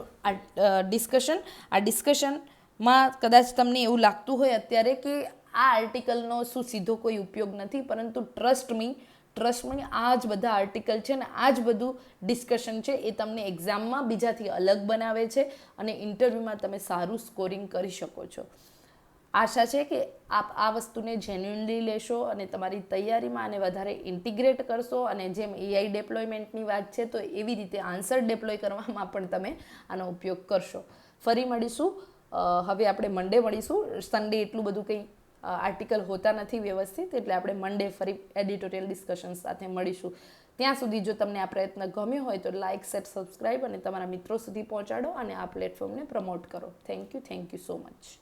ડિસ્કશન. આ ડિસ્કશનમાં કદાચ તમને એવું લાગતું હોય અત્યારે કે આ આર્ટિકલનો શું સીધો કોઈ ઉપયોગ નથી, પરંતુ ટ્રસ્ટ મી, ટ્રસ્ટ મી, આ જ બધા આર્ટિકલ છે ને આ જ બધું ડિસ્કશન છે એ તમને એક્ઝામમાં બીજાથી અલગ બનાવે છે અને ઇન્ટરવ્યૂમાં તમે સારું સ્કોરિંગ કરી શકો છો. આશા છે કે આપ આ વસ્તુને જેન્યુઇનલી લેશો અને તમારી તૈયારીમાં આને વધારે ઇન્ટિગ્રેટ કરશો, અને જેમ એઆઈ ડેપ્લોયમેન્ટની વાત છે તો એવી રીતે આન્સર ડેપ્લોય કરવામાં પણ તમે આનો ઉપયોગ કરશો. ફરી મળીશું. હવે આપણે મંડે મળીશું. સન્ડે એટલું બધું કંઈ આર્ટિકલ હોતા નથી વ્યવસ્થિત, એટલે આપણે મંડે ફરી એડિટોરિયલ ડિસ્કશન સાથે મળીશું. ત્યાં સુધી જો તમને આ પ્રયત્ન ગમ્યો હોય તો લાઇક, શેર, સબસ્ક્રાઈબ અને તમારા મિત્રો સુધી પહોંચાડો અને આ પ્લેટફોર્મને પ્રમોટ કરો. Thank you so much.